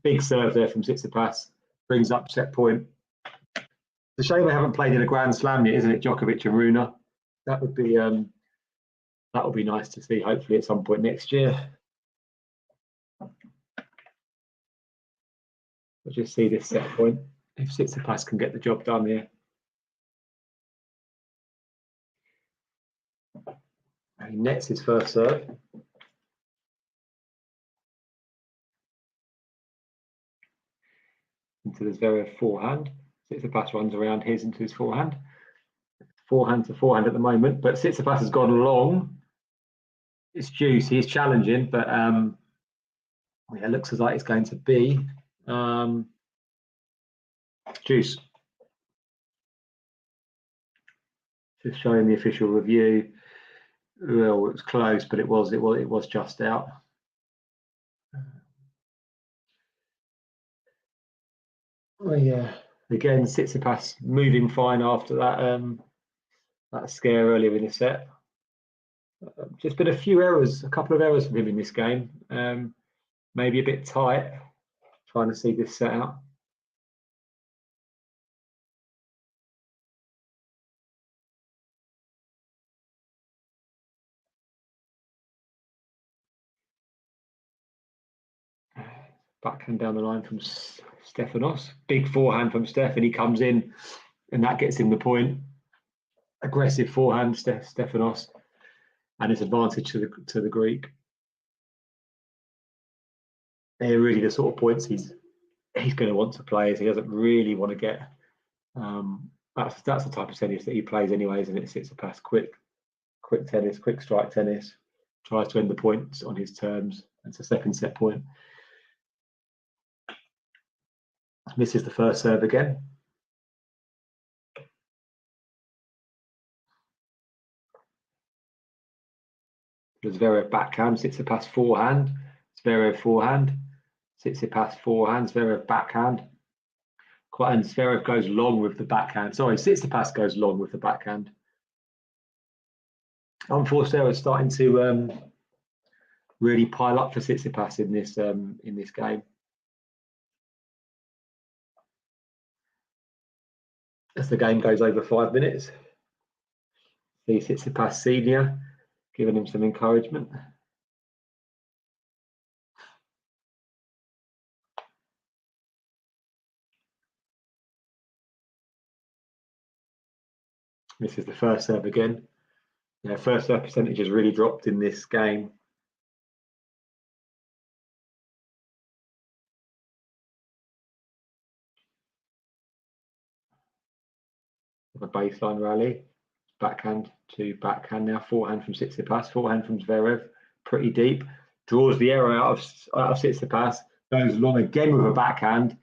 Big serve there from Tsitsipas, brings up set point. It's a shame they haven't played in a Grand Slam yet, isn't it, Djokovic and Rune? That would be nice to see, hopefully at some point next year. We'll just see this set point, if Tsitsipas can get the job done here. He nets his first serve. Into the Zverev forehand. Tsitsipas runs around his into his forehand. Forehand to forehand at the moment, but Tsitsipas has gone long. It's juicy, he's challenging, but it looks as like it's going to be juice. Just showing the official review. Well, it was close, but it was just out. Oh yeah, again, Tsitsipas moving fine after that scare earlier in the set. Just been a couple of errors from him in this game. Maybe a bit tight, trying to see this set out. Backhand down the line from Stefanos. Big forehand from Steph, and he comes in, and that gets him the point. Aggressive forehand, Stefanos, and it's advantage to the Greek. They're really the sort of points he's going to want to play. As he doesn't really want to get. That's the type of tennis that he plays anyways, and it sits past quick tennis, quick strike tennis. Tries to end the points on his terms. It's a second set point. Misses the first serve again. Zverev backhand, Tsitsipas forehand, Zverev forehand, Tsitsipas forehand, Zverev backhand. And Zverev goes long with the backhand. Sorry, Tsitsipas goes long with the backhand. Unforced error is starting to really pile up for Tsitsipas in this game. As the game goes over 5 minutes, the Tsitsipas senior giving him some encouragement. This is the first serve again. Yeah, first serve percentage has really dropped in this game. A baseline rally, backhand to backhand now, forehand from Tsitsipas, forehand from Zverev, pretty deep, draws the error out of Tsitsipas, goes long again with a backhand,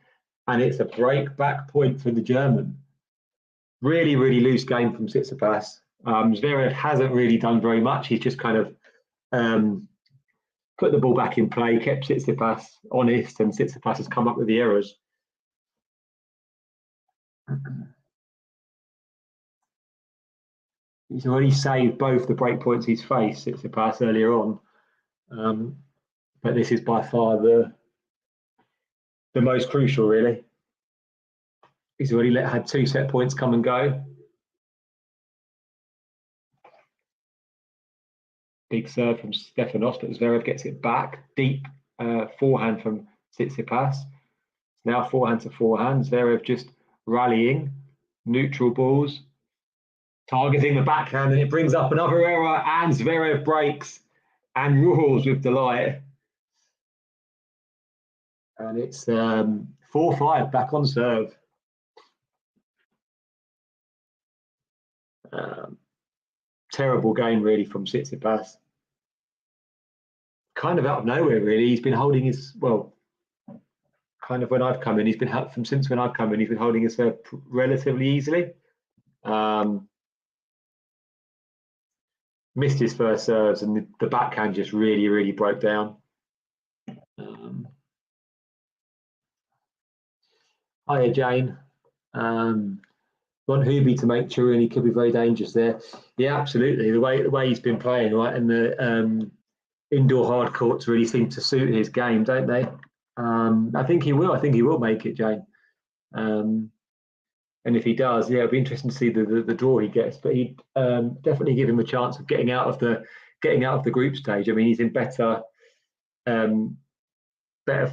and it's a break back point for the German. Really, really loose game from Tsitsipas. Zverev hasn't really done very much. He's just kind of put the ball back in play, kept Tsitsipas honest, and Tsitsipas has come up with the errors. He's already saved both the break points he's faced, Tsitsipas, earlier on. But this is by far the most crucial, really. He's already had 2 set points come and go. Big serve from Stefanos, but Zverev gets it back. Deep forehand from Tsitsipas. Now forehand to forehand. Zverev just rallying. Neutral balls. Targeting the backhand, and it brings up another error, and Zverev breaks and rules with delight. And it's 4-5 back on serve. Terrible game, really, from Tsitsipas. Kind of out of nowhere, really. He's been holding his, well, kind of when I've come in, he's been since when I've come in, he's been holding his serve relatively easily. Missed his first serves, and the backhand just really, really broke down. Hiya, Jane. Want Hubie to make sure, and he could be very dangerous there. Yeah, absolutely. The way he's been playing, right, and the indoor hard courts really seem to suit his game, don't they? I think he will. I think he will make it, Jane. And if he does, yeah, it'll be interesting to see the draw he gets. But he'd definitely give him a chance of getting out of the group stage. I mean, he's in better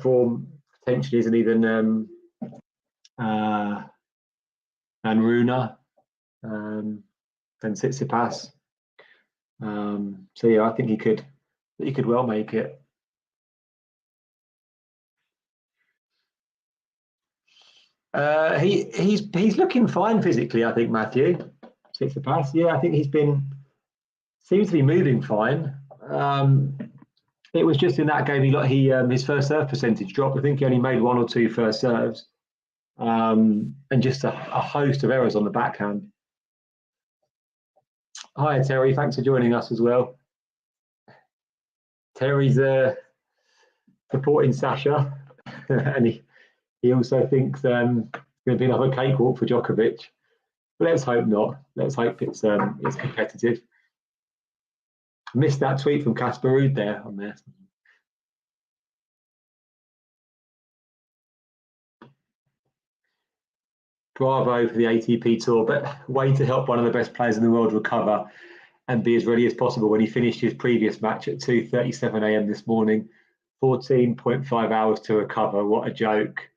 form potentially, isn't he, than Rune, than Tsitsipas. So yeah, I think he could well make it. He's looking fine physically, I think, Matthew Tsitsipas. Yeah, I think seems to be moving fine. It was just in that game his first serve percentage dropped. I think he only made 1 or 2 first serves, and just a host of errors on the backhand. Hi Terry, thanks for joining us as well. Terry's supporting Sasha, and he also thinks going to be another cakewalk for Djokovic. But let's hope not. Let's hope it's competitive. Missed that tweet from Casper Ruud there on there. Bravo for the ATP Tour, but way to help one of the best players in the world recover and be as ready as possible when he finished his previous match at 2:37 a.m. this morning. 14.5 hours to recover. What a joke.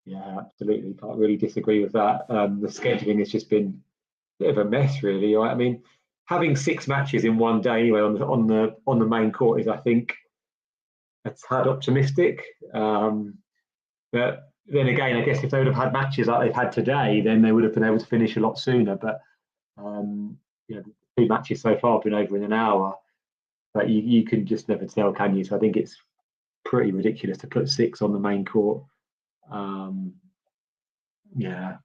Yeah, absolutely. Can't really disagree with that. The scheduling has just been a bit of a mess, really. Right? I mean, having 6 matches in one day anyway on the main court is, I think, a tad optimistic. But then again, I guess if they would have had matches like they've had today, then they would have been able to finish a lot sooner. But the 2 matches so far have been over in an hour. But you can just never tell, can you? So I think it's pretty ridiculous to put 6 on the main court. Yeah.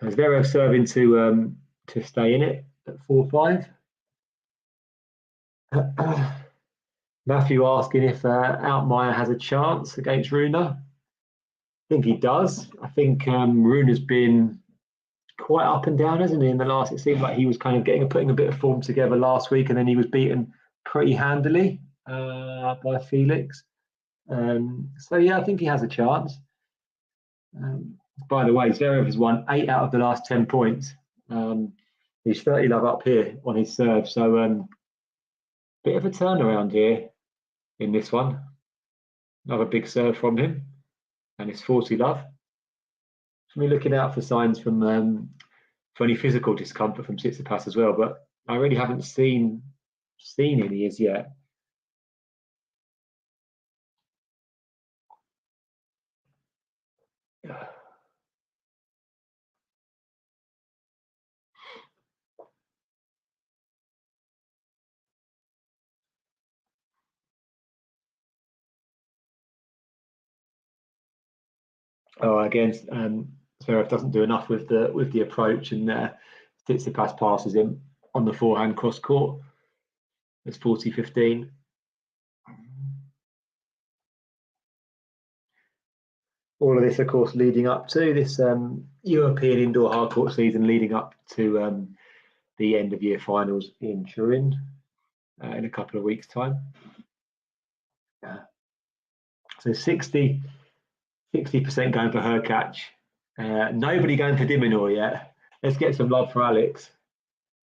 Zverev serving to stay in it at 4-5. Matthew asking if Altmaier has a chance against Rune. I think he does. I think Rune has been quite up and down, hasn't he? In the last, it seemed like he was kind of putting a bit of form together last week, and then he was beaten pretty handily by Felix. So yeah, I think he has a chance. By the way, Zverev has won 8 out of the last 10 points. He's 30 love up here on his serve, so bit of a turnaround here in this one. Another big serve from him, and it's 40 love. So we're looking out for signs from for any physical discomfort from Tsitsipas as well, but I really haven't seen any as yet. Oh, again, Zverev doesn't do enough with the approach, and Tsitsipas passes him on the forehand cross court. It's 40-15. All of this, of course, leading up to this European indoor hard court season, leading up to the end of year finals in Turin in a couple of weeks' time. So 60% going for Hurkacz. Nobody going for De Minaur yet. Let's get some love for Alex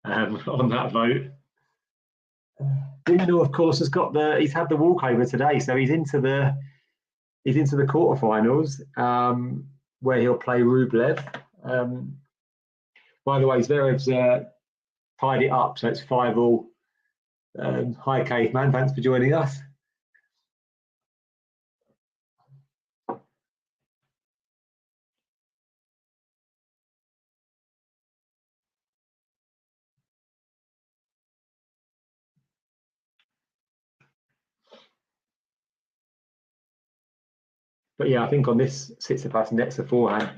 on that vote. De Minaur, of course, he's had the walkover today, so he's into the quarterfinals where he'll play Rublev. By the way, Zverev's tied it up, so it's 5-5. Hi, Caveman. Thanks for joining us. But yeah, I think on this Tsitsipas next to forehand,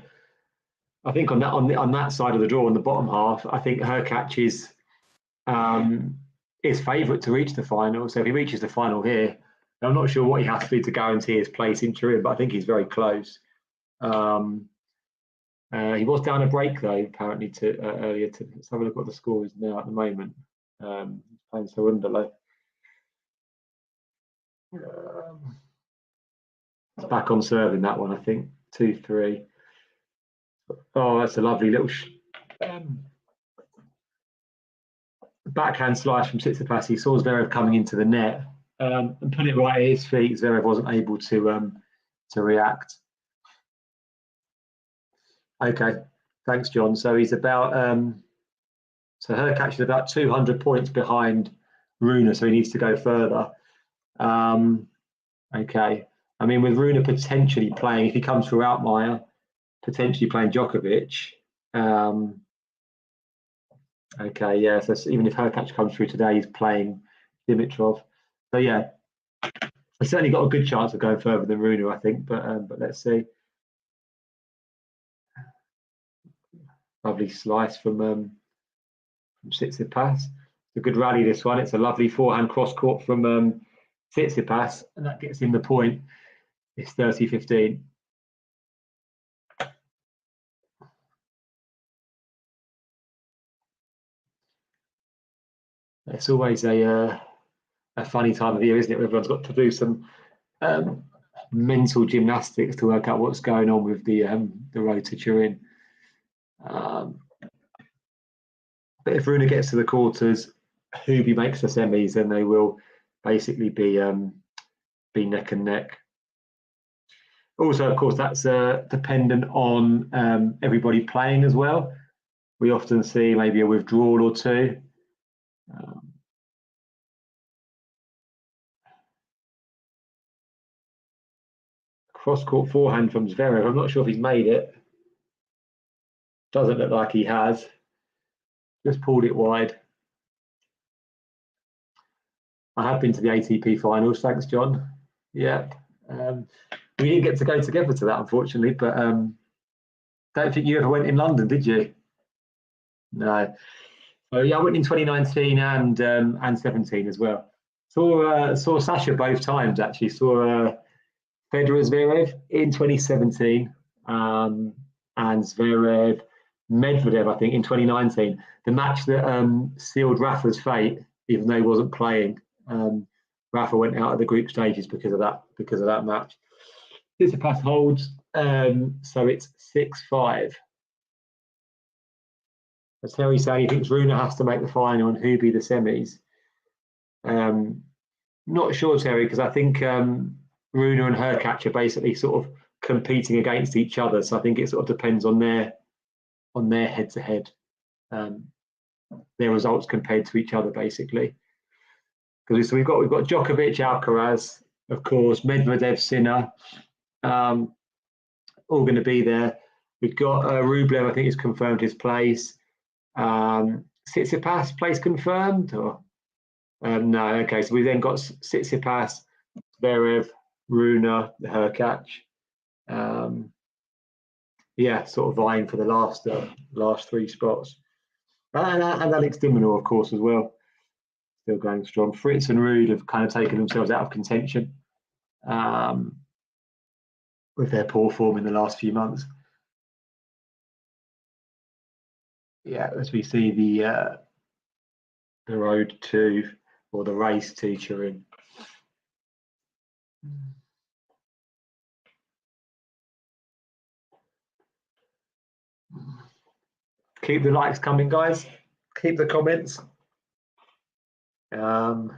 I think on that side of the draw, on the bottom half, I think Hurkacz is favourite to reach the final. So if he reaches the final here, I'm not sure what he has to do to guarantee his place in Turin, but I think he's very close. He was down a break though, apparently earlier. Let's have a look what the score is now at the moment. He's playing Cerundolo. It's back on serving that one, I think. 2-3. Oh, that's a lovely little backhand slice from Tsitsipas. He saw Zverev coming into the net and put it right at his feet. Zverev wasn't able to react. Okay, thanks, John. So he's about so Hurkacz is about 200 points behind Rune, so he needs to go further. Okay. I mean, with Rune potentially playing, if he comes through Altmaier, potentially playing Djokovic. Okay, yeah. So even if Hurkacz comes through today, he's playing Dimitrov. So yeah, I've certainly got a good chance of going further than Rune, I think. But let's see. Lovely slice from Tsitsipas. It's a good rally, this one. It's a lovely forehand cross court from Tsitsipas, and that gets him the point. It's 30-15. It's always a funny time of the year, isn't it? Everyone's got to do some mental gymnastics to work out what's going on with the road to Turin. But if Rune gets to the quarters, Hubie makes the semis, then they will basically be neck and neck. Also, of course, that's dependent on everybody playing as well. We often see maybe a withdrawal or two. Cross-court forehand from Zverev. I'm not sure if he's made it. Doesn't look like he has. Just pulled it wide. I have been to the ATP finals. Thanks, John. Yeah. We didn't get to go together to that, unfortunately, but don't think you ever went in London, did you? No. So yeah, I went in 2019 and 17 as well. Saw Sasha both times, actually. Saw Federer Zverev in 2017 and Zverev Medvedev, I think, in 2019. The match that sealed Rafa's fate, even though he wasn't playing. Rafa went out of the group stages because of that match. Tsitsipas holds, so it's 6-5. As Terry saying, he thinks Rune has to make the final and Hubie the semis. Not sure, Terry, because I think Rune and Hurkacz are basically sort of competing against each other. So I think it sort of depends on their head-to-head. their results compared to each other, basically. Because we've got Djokovic, Alcaraz, of course, Medvedev, Sinner, all going to be there. We've got Rublev, I think, has confirmed his place. Tsitsipas place confirmed, or no? Okay, so we then got Tsitsipas, Zverev, Rune, Hurkacz. Yeah, sort of vying for the last three spots. And Alex de Minaur, of course, as well, still going strong. Fritz and Ruud have kind of taken themselves out of contention with their poor form in the last few months. Yeah, as we see the road to, or the race to Turin. Keep the likes coming, guys. Keep the comments. So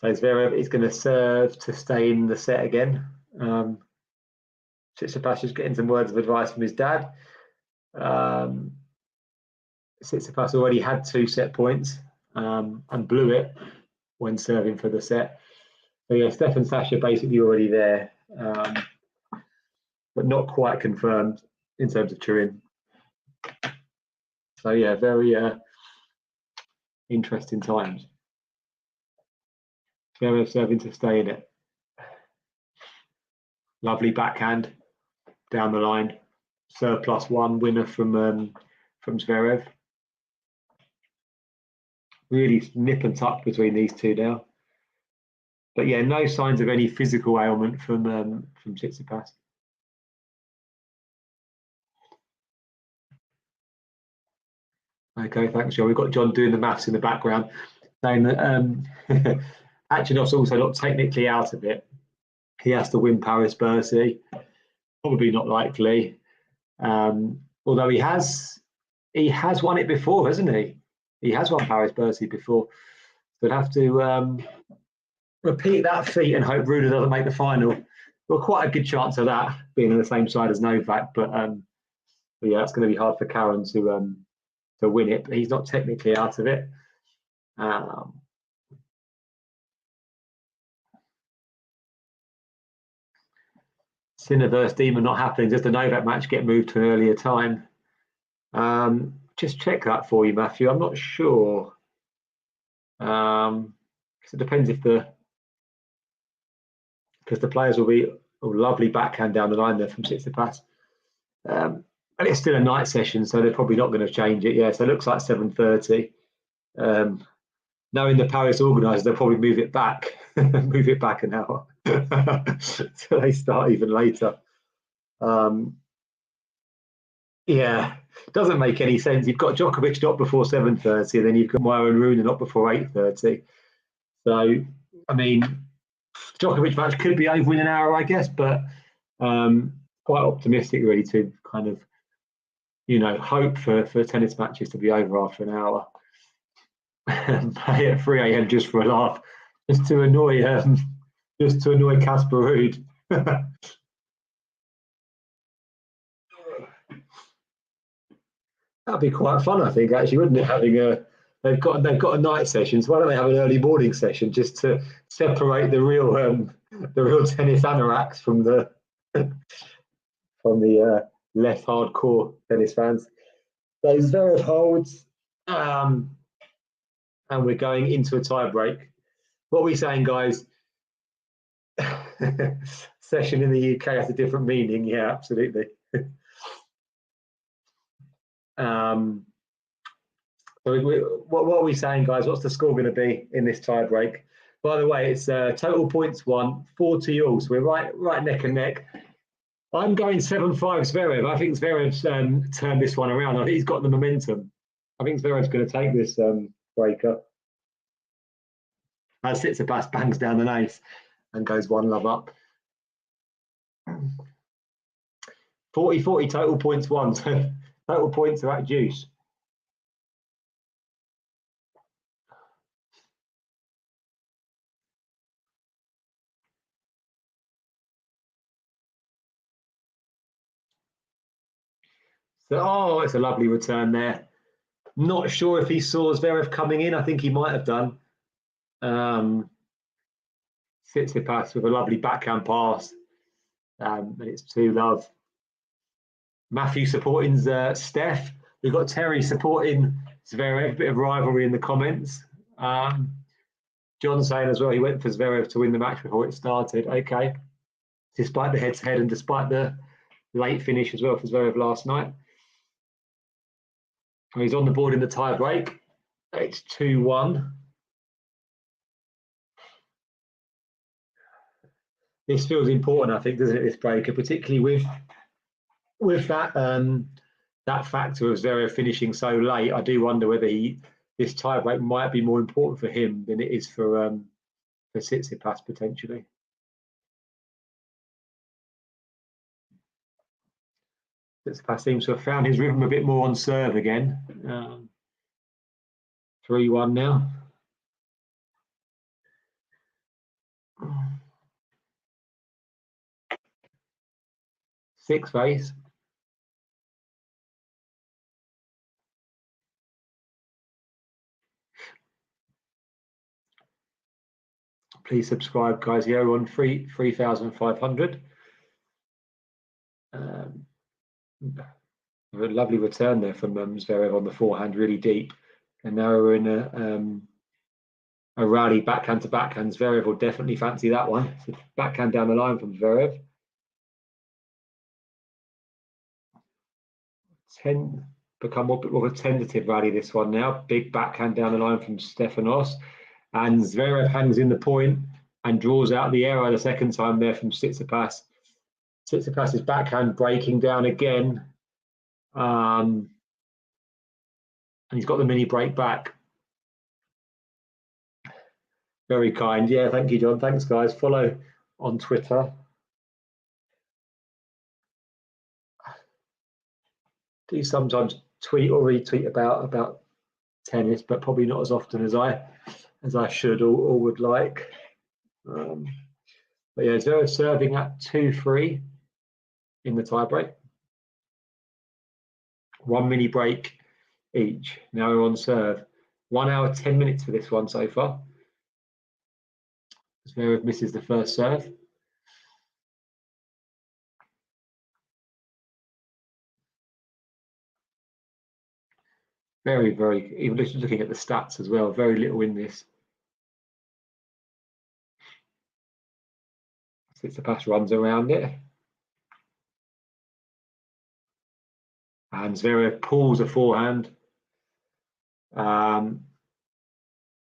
Zverev is going to serve to stay in the set again. Tsitsipas is getting some words of advice from his dad. Tsitsipas already had 2 set points and blew it when serving for the set. So yeah, Stefan Sasha basically already there, but not quite confirmed in terms of Turin. So yeah, very interesting times. Zverev serving to stay in it. Lovely backhand down the line. Serve +1 winner from Zverev. Really nip and tuck between these two now. But yeah, no signs of any physical ailment from Tsitsipas. Okay, thanks, John. We've got John doing the maths in the background, saying that Achanov's also not technically out of it. He has to win Paris Bercy. Probably not likely. Although he has won it before, hasn't he? He has won Paris Bercy before. We'll have to repeat that feat and hope Rune doesn't make the final. Well, quite a good chance of that being on the same side as Novak, but yeah, it's going to be hard for Karen to win it. But he's not technically out of it. Sinner versus Demon not happening. Just a Novak match get moved to an earlier time. Just check that for you, Matthew. I'm not sure. Because it depends if because the players will be a lovely backhand down the line there from Tsitsipas. And it's still a night session, so they're probably not going to change it. Yeah, so it looks like 7:30. Knowing the Paris organisers, they'll probably move it back, move it back an hour, so they start even later. Yeah, doesn't make any sense. You've got Djokovic not before 7:30, and then you've got Mauro and Rune not before 8:30. So, I mean, Djokovic match could be over in an hour, I guess, but quite optimistic really to kind of, hope for tennis matches to be over after an hour. Play at 3 a.m. just for a laugh, just to annoy Casper Ruud. That'd be quite fun, I think, actually, wouldn't it? They've got a night session, so why don't they have an early morning session just to separate the real tennis anoraks from the less hardcore tennis fans. So Zverev holds, and we're going into a tie break. What are we saying, guys? Session in the UK has a different meaning. Yeah, absolutely. So what are we saying, guys? What's the score going to be in this tie break? By the way, it's total points won, 40 all. So we're right neck and neck. I'm going 7-5 Zverev. I think Zverev's turned this one around. I think he's got the momentum. I think Zverev's going to take this breaker. As Tsitsipas bangs down the ace and goes 1-love up. 40-40 total points won. So total points are at juice. So, oh, it's a lovely return there. Not sure if he saw Zverev coming in. I think he might have done. Tsitsipas with a lovely backhand pass. And it's 2-love. Matthew supporting Steph. We've got Terry supporting Zverev. A bit of rivalry in the comments. John saying as well he went for Zverev to win the match before it started. Okay. Despite the head-to-head and despite the late finish as well for Zverev last night. He's on the board in the tie break. It's 2-1. This feels important, I think, doesn't it, this breaker, particularly with that that factor of Zverev finishing so late. I do wonder whether this tie break might be more important for him than it is for Tsitsipas potentially. Tsitsipas seems to have found his rhythm a bit more on serve again. 3-1 now. Sixth race. Please subscribe, guys. Yeah, we're on 3,500. A lovely return there from Zverev on the forehand, really deep. And now we're in a rally backhand to backhand. Zverev will definitely fancy that one. It's a backhand down the line from Zverev. Become a bit more of a tentative rally, this one now. Big backhand down the line from Stefanos. And Zverev hangs in the point and draws out the error the second time there from Tsitsipas. Tsitsipas's backhand breaking down again. And he's got the mini break back. Very kind. Yeah, thank you, John. Thanks, guys. Follow on Twitter. Do sometimes tweet or retweet about tennis, but probably not as often as I should or would like. But yeah, Zverev serving at 2-3 in the tiebreak. 1 mini break each. Now we're on serve. 1 hour 10 minutes for this one so far. Zverev misses the first serve. Very, very, even looking at the stats as well, very little in this. Tsitsipas runs around it. And Zverev pulls a forehand.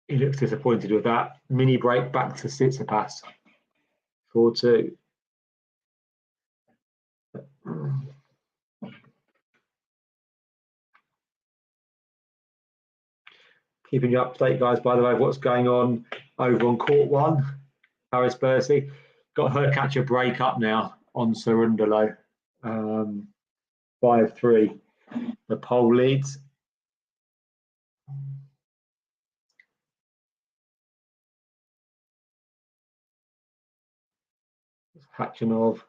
He looks disappointed with that. Mini break back to Tsitsipas. 4-2. Keeping you up to date, guys, by the way, what's going on over on court 1. Paris Bercy got her catch a break up now on Cerundolo. 5-3. The pole leads. Khachanov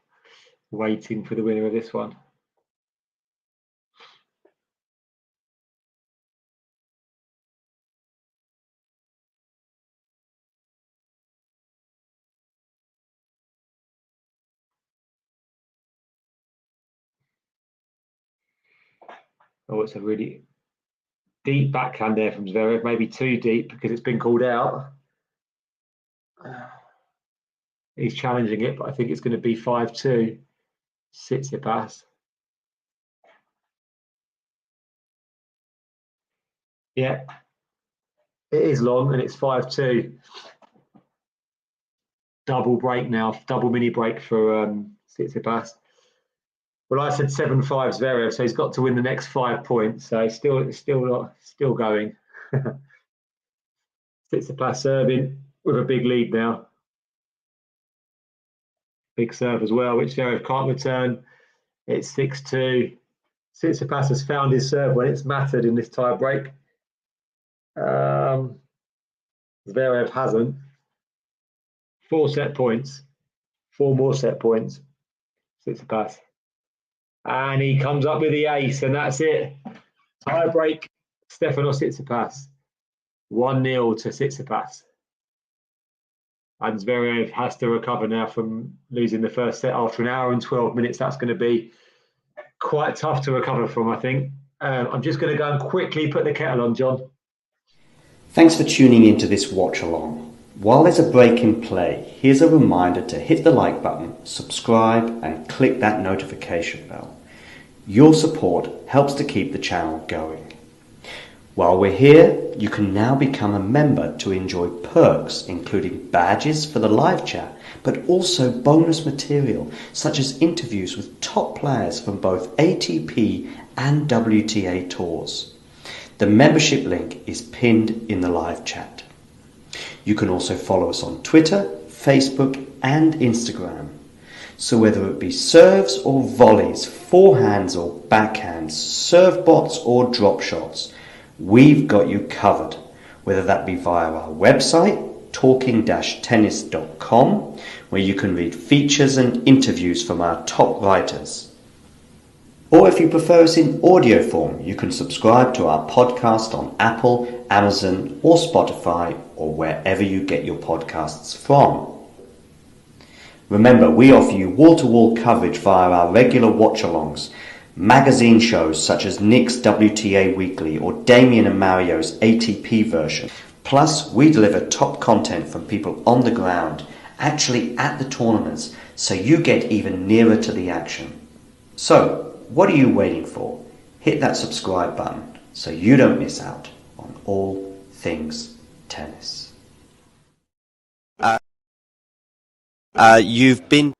waiting for the winner of this one. Oh, it's a really deep backhand there from Zverev, maybe too deep because it's been called out. He's challenging it, but I think it's going to be 5-2. Tsitsipas. Yeah, it is long and it's 5-2. Double break now, double mini break for Tsitsipas. Well, I said 7-5 Zverev, so he's got to win the next 5 points. So he's still going. Tsitsipas serving with a big lead now. Big serve as well, which Zverev can't return. It's 6-2. Tsitsipas has found his serve when it's mattered in this tie break. Zverev hasn't. 4 set points. 4 more set points. Tsitsipas. And he comes up with the ace, and that's it. Tie break, Stefanos Tsitsipas. 1-0 to Tsitsipas. And Zverev has to recover now from losing the first set after an hour and 12 minutes. That's going to be quite tough to recover from, I think. I'm just going to go and quickly put the kettle on, John. Thanks for tuning into this watch along. While there's a break in play, here's a reminder to hit the like button, subscribe, and click that notification bell. Your support helps to keep the channel going. While we're here, you can now become a member to enjoy perks including badges for the live chat, but also bonus material such as interviews with top players from both ATP and WTA tours. The membership link is pinned in the live chat. You can also follow us on Twitter, Facebook and Instagram. So whether it be serves or volleys, forehands or backhands, serve bots or drop shots, we've got you covered, whether that be via our website, talking-tennis.com, where you can read features and interviews from our top writers. Or if you prefer us in audio form, you can subscribe to our podcast on Apple, Amazon or Spotify or wherever you get your podcasts from. Remember, we offer you wall-to-wall coverage via our regular watch-alongs, magazine shows such as Nick's WTA Weekly or Damien and Mario's ATP version. Plus, we deliver top content from people on the ground, actually at the tournaments, so you get even nearer to the action. So, what are you waiting for? Hit that subscribe button so you don't miss out on all things tennis. You've been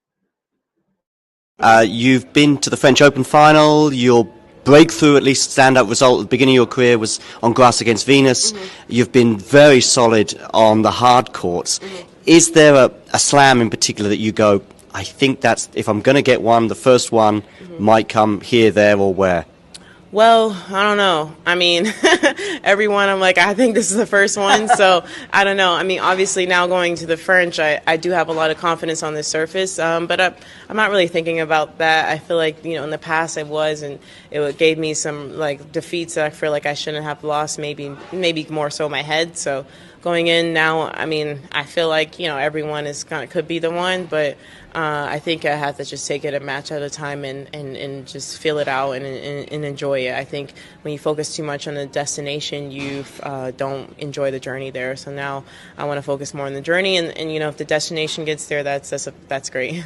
to the French Open final. Your breakthrough, at least standout result at the beginning of your career, was on grass against Venus. Mm-hmm. You've been very solid on the hard courts. Mm-hmm. Is there a slam in particular that you go, I think that's, if I'm going to get one, the first one might come here, there, or where? Well, I don't know. I mean, everyone, I'm like, I think this is the first one. So I don't know. I mean, obviously now going to the French, I do have a lot of confidence on the surface. But I'm not really thinking about that. I feel like, in the past I was, and it gave me some like defeats that I feel like I shouldn't have lost, maybe more so my head. So going in now, I mean, I feel like, everyone could be the one, but I think I have to just take it a match at a time and just feel it out and enjoy it. I think when you focus too much on the destination, you don't enjoy the journey there. So now I want to focus more on the journey, and if the destination gets there, that's great.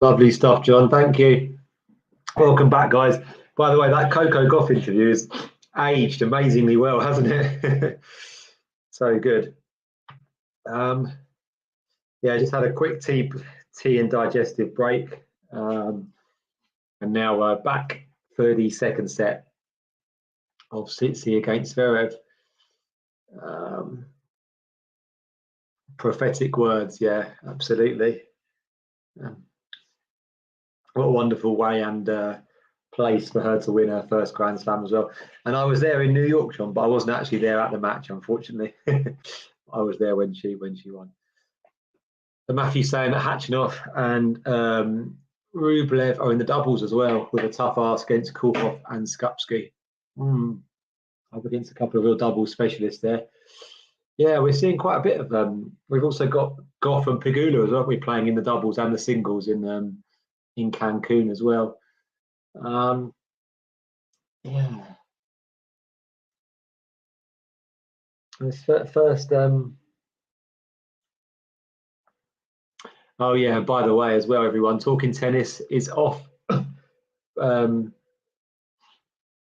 Lovely stuff, John. Thank you. Welcome back, guys. By the way, that Coco Gauff interview has aged amazingly well, hasn't it? So good. Yeah, I just had a quick tea and digestive break. And now back for the second set of Tsitsi against Zverev. Prophetic words, yeah, absolutely. What a wonderful way and place for her to win her first Grand Slam as well. And I was there in New York, John, but I wasn't actually there at the match, unfortunately. I was there when she won. So Matthew's saying that Khachanov and Rublev are in the doubles as well, with a tough ask against Kulkov and Skupski. Up against a couple of real doubles specialists there. Yeah, we're seeing quite a bit of we've also got Gauff and Pegula as well. We're playing in the doubles and the singles in Cancun as well. Yeah. This first. Oh yeah. By the way, as well, everyone, Talking Tennis is off.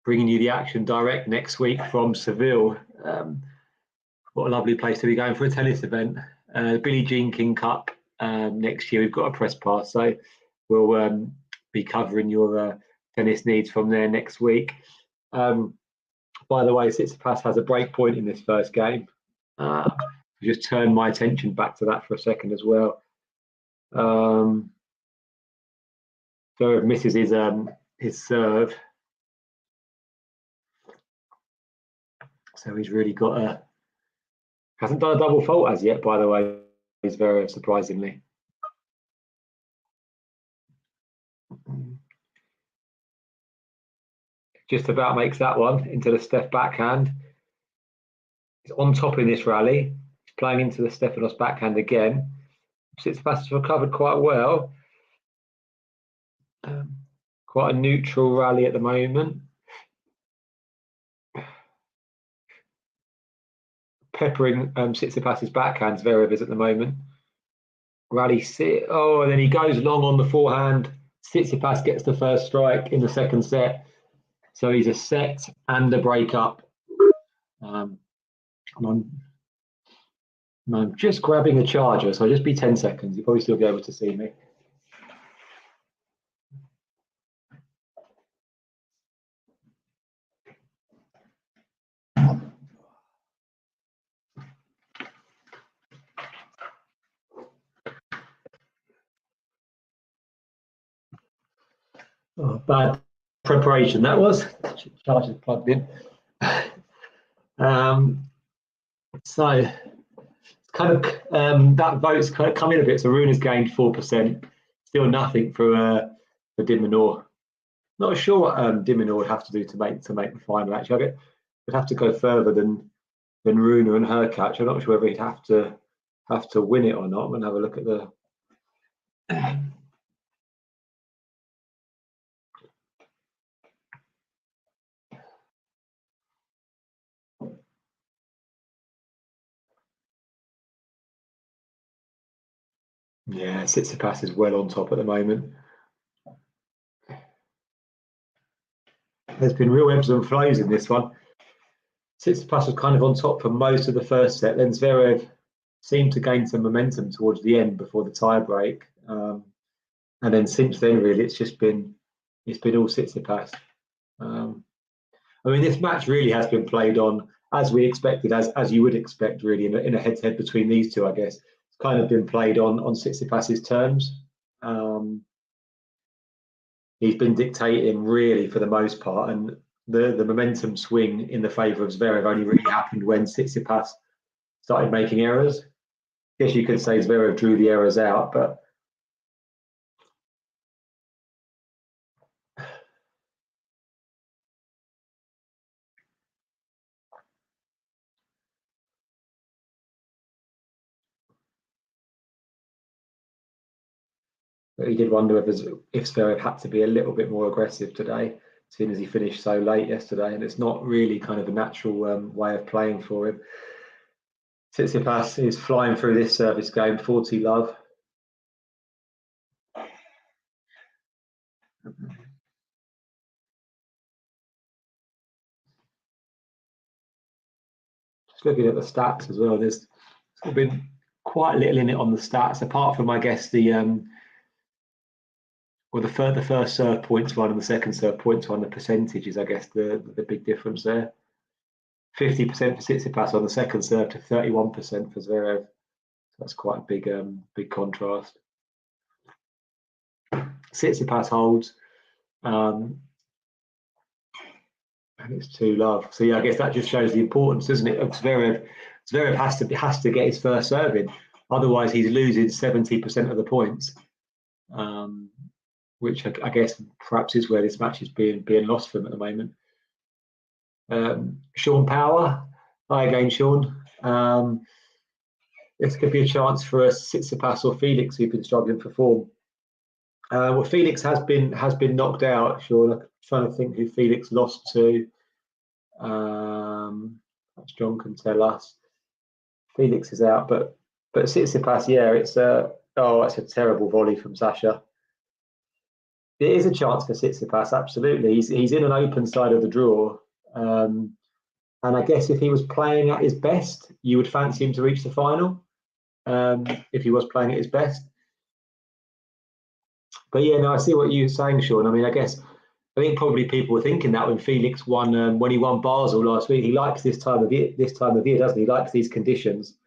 Bringing you the action direct next week from Seville. What a lovely place to be going for a tennis event. Billie Jean King Cup next year. We've got a press pass, so we'll be covering your tennis needs from there next week. By the way, Tsitsipas has a break point in this first game. Just turn my attention back to that for a second as well. Zverev misses his serve. So he's really got hasn't done a double fault as yet, by the way, Zverev, surprisingly. Just about makes that one into the Steph backhand. He's on top in this rally. He's playing into the Stefanos backhand again. Tsitsipas has recovered quite well. Quite a neutral rally at the moment. Peppering Tsitsipas's backhand, Zverev is at the moment. Rally sit. Oh, and then he goes long on the forehand. Tsitsipas gets the first strike in the second set. So he's a set and a break up. I'm just grabbing a charger, so I'll just be 10 seconds. You'll probably still be able to see me. Oh, bad preparation that was. Charger's plugged in. So it's kind of that vote's kind of come in a bit. So Runa's gained 4%, still nothing for De Minaur. Not sure what De Minaur would have to do to make the final. Actually, would have to go further than Runa and her catch. I'm not sure whether he'd have to win it or not. I'm gonna have a look at the. Yeah, Tsitsipas is well on top at the moment. There's been real ebbs and flows in this one. Tsitsipas was kind of on top for most of the first set. Then Zverev seemed to gain some momentum towards the end before the tie break. And then since then, really, it's been all Tsitsipas. I mean, this match really has been played on as we expected, as you would expect, really, in a head-to-head between these two, I guess. It's kind of been played on Tsitsipas's terms. He's been dictating really for the most part, and the momentum swing in the favour of Zverev only really happened when Tsitsipas started making errors. I guess you could say Zverev drew the errors out, but he did wonder if Zverev had to be a little bit more aggressive today, seeing as he finished so late yesterday, and it's not really kind of a natural way of playing for him. Tsitsipas is flying through this service game, 40 love. Just looking at the stats as well, there's been quite little in it on the stats, apart from, I guess, the first serve points one and the second serve points one, the percentages, I guess, the big difference there. 50% for Tsitsipas on the second serve to 31% for Zverev. That's quite a big contrast. Tsitsipas holds, and it's 2-love. So yeah, I guess that just shows the importance, doesn't it, of Zverev. Zverev has to get his first serve in, otherwise he's losing 70% of the points, which I guess perhaps is where this match is being lost for him at the moment. Sean Power, hi again, Sean. This could be a chance for a Tsitsipas or Felix who've been struggling for form. Well, Felix has been knocked out, Sean. I'm trying to think who Felix lost to. Perhaps John can tell us. Felix is out, but Tsitsipas, yeah, it's a terrible volley from Sasha. It is a chance for Tsitsipas, absolutely. He's in an open side of the draw, and I guess if he was playing at his best, you would fancy him to reach the final. If he was playing at his best. But yeah, no, I see what you're saying, Sean. I mean, I think probably people were thinking that when Felix won, when he won Basel last week, he likes this time of year, doesn't he? He likes these conditions.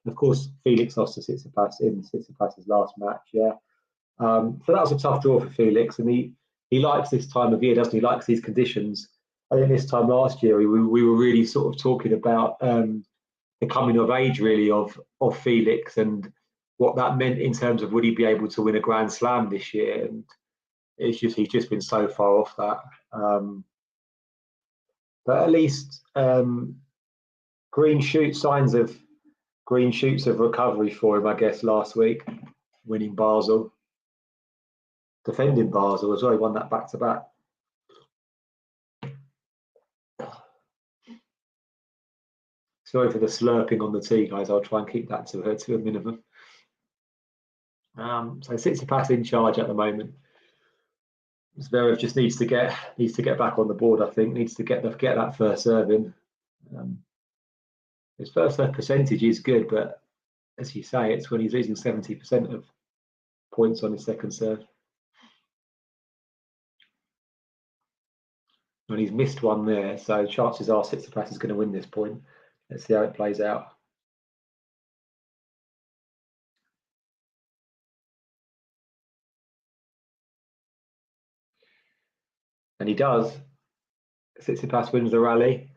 And of course, Felix lost to Tsitsipas in Tsitsipas's last match, yeah. So that was a tough draw for Felix, and he likes this time of year, doesn't he? He likes these conditions. I think this time last year, we were really sort of talking about the coming of age, really, of Felix and what that meant in terms of would he be able to win a Grand Slam this year, and he's just been so far off that. But at least signs of green shoots of recovery for him, I guess, last week, winning Basel, defending Basel as well. He won that back to back. Sorry for the slurping on the tea, guys. I'll try and keep that to a minimum. So Tsitsipas in charge at the moment. Zverev just needs to get back on the board. I think needs to get that first serve in. His first serve percentage is good, but as you say, it's when he's losing 70% of points on his second serve. And he's missed one there, so chances are Tsitsipas is going to win this point. Let's see how it plays out. And he does. Tsitsipas wins the rally.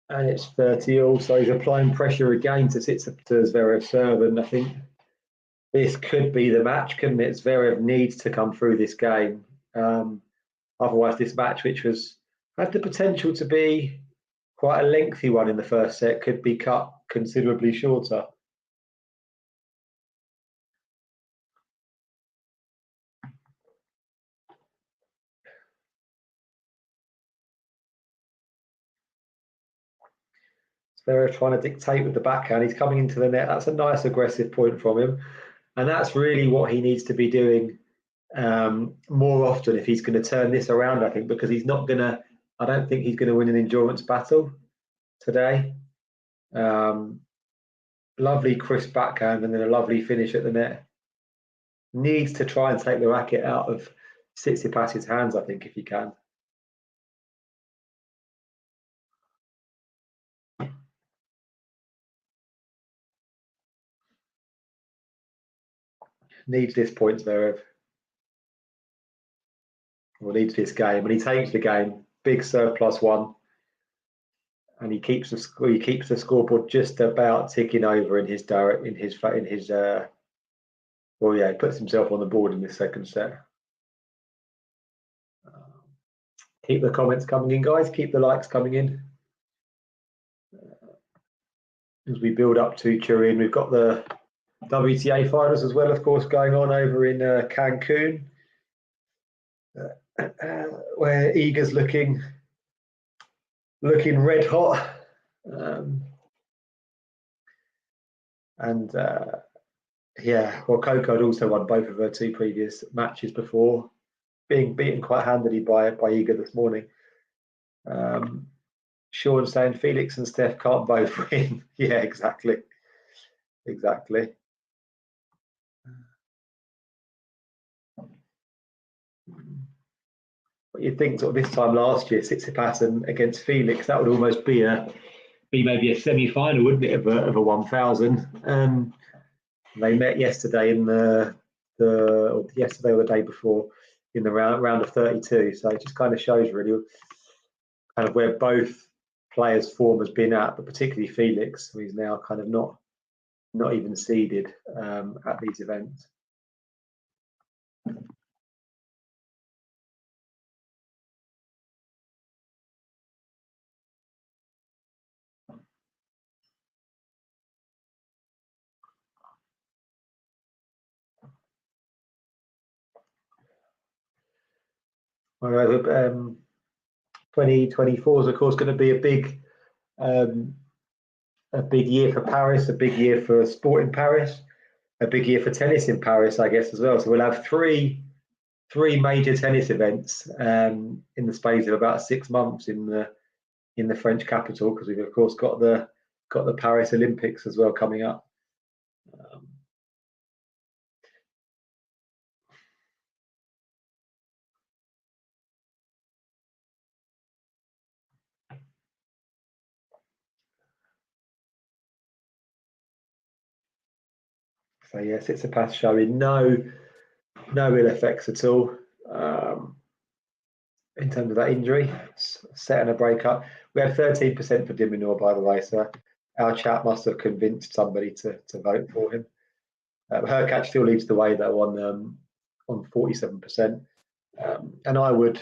And it's 30-all, so he's applying pressure again to Zverev's serve. And I think this could be the match, couldn't it? Zverev needs to come through this game. Otherwise, this match, which had the potential to be quite a lengthy one in the first set, could be cut considerably shorter. Zverev trying to dictate with the backhand. He's coming into the net. That's a nice aggressive point from him. And that's really what he needs to be doing more often if he's going to turn this around, I think, because I don't think he's going to win an endurance battle today. Lovely crisp backhand and then a lovely finish at the net. Needs to try and take the racket out of Tsitsipas's hands, I think, if he can. Needs this point, Zverev. Or needs this game, and he takes the game. Big serve +1, and he keeps the scoreboard just about ticking over in his well, yeah, he puts himself on the board in this second set. Keep the comments coming in, guys. Keep the likes coming in. As we build up to Turin, we've got the WTA finals as well, of course, going on over in Cancun, where Iga's looking red hot, yeah, well, Coco had also won both of her 2 previous matches before, being beaten quite handily by Iga this morning. Sean saying Felix and Steph can't both win. Yeah, exactly. you'd think sort of this time last year, Tsitsipas and against Felix, that would almost be maybe a semi-final, wouldn't it, of a 1,000? They met yesterday or yesterday or the day before in the round of 32. So it just kind of shows really kind of where both players' form has been at, but particularly Felix, who is now kind of not even seeded at these events. Well, 2024 is of course going to be a big year for Paris, a big year for sport in Paris, a big year for tennis in Paris, I guess, as well. So we'll have three major tennis events in the space of about 6 months in the French capital, because we've of course got the Paris Olympics as well coming up. So yeah, Tsitsipas showing no ill effects at all in terms of that injury. Set and a breakup. We had 13% for Diminor, by the way, so our chat must have convinced somebody to vote for him. Hurkacz still leads the way though on 47%, and I would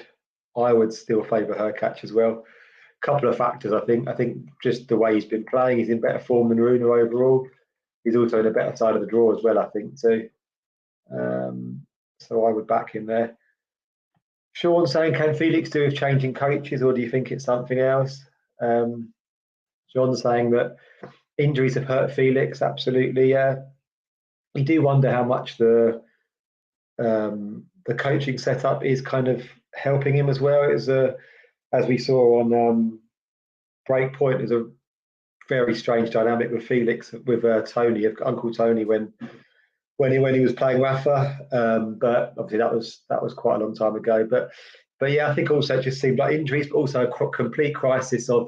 still favour Hurkacz as well. Couple of factors, I think. I think just the way he's been playing, he's in better form than Rune overall. He's also in a better side of the draw as well, I think, too. So I would back him there. Sean saying, can Felix do with changing coaches, or do you think it's something else? John saying that injuries have hurt Felix. Absolutely, yeah. We do wonder how much the coaching setup is kind of helping him as well. As we saw on Breakpoint, there's a very strange dynamic with Felix, with Tony, Uncle Tony, when he was playing Rafa. But obviously that was quite a long time ago. But yeah, I think also it just seemed like injuries, but also a complete crisis of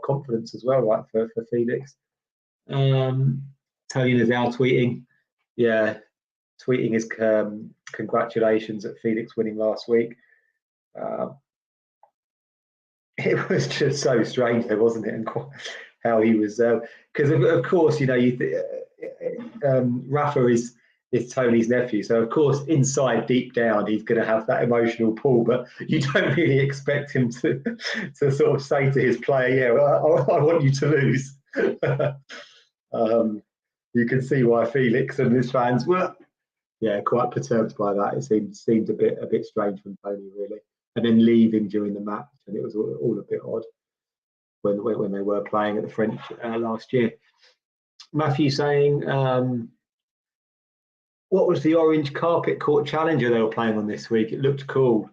confidence as well, right, for Felix. Tony is now tweeting, his congratulations at Felix winning last week. It was just so strange, though, wasn't it? And how he was, because of course, you know, Rafa is Tony's nephew, so of course, inside, deep down, he's going to have that emotional pull. But you don't really expect him to sort of say to his player, "Yeah, well, I want you to lose." You can see why Felix and his fans were, quite perturbed by that. It seemed a bit strange from Tony, really. And then leaving during the match, and it was all a bit odd when they were playing at the French last year. Matthew saying, what was the orange carpet court challenger they were playing on this week? It looked cool.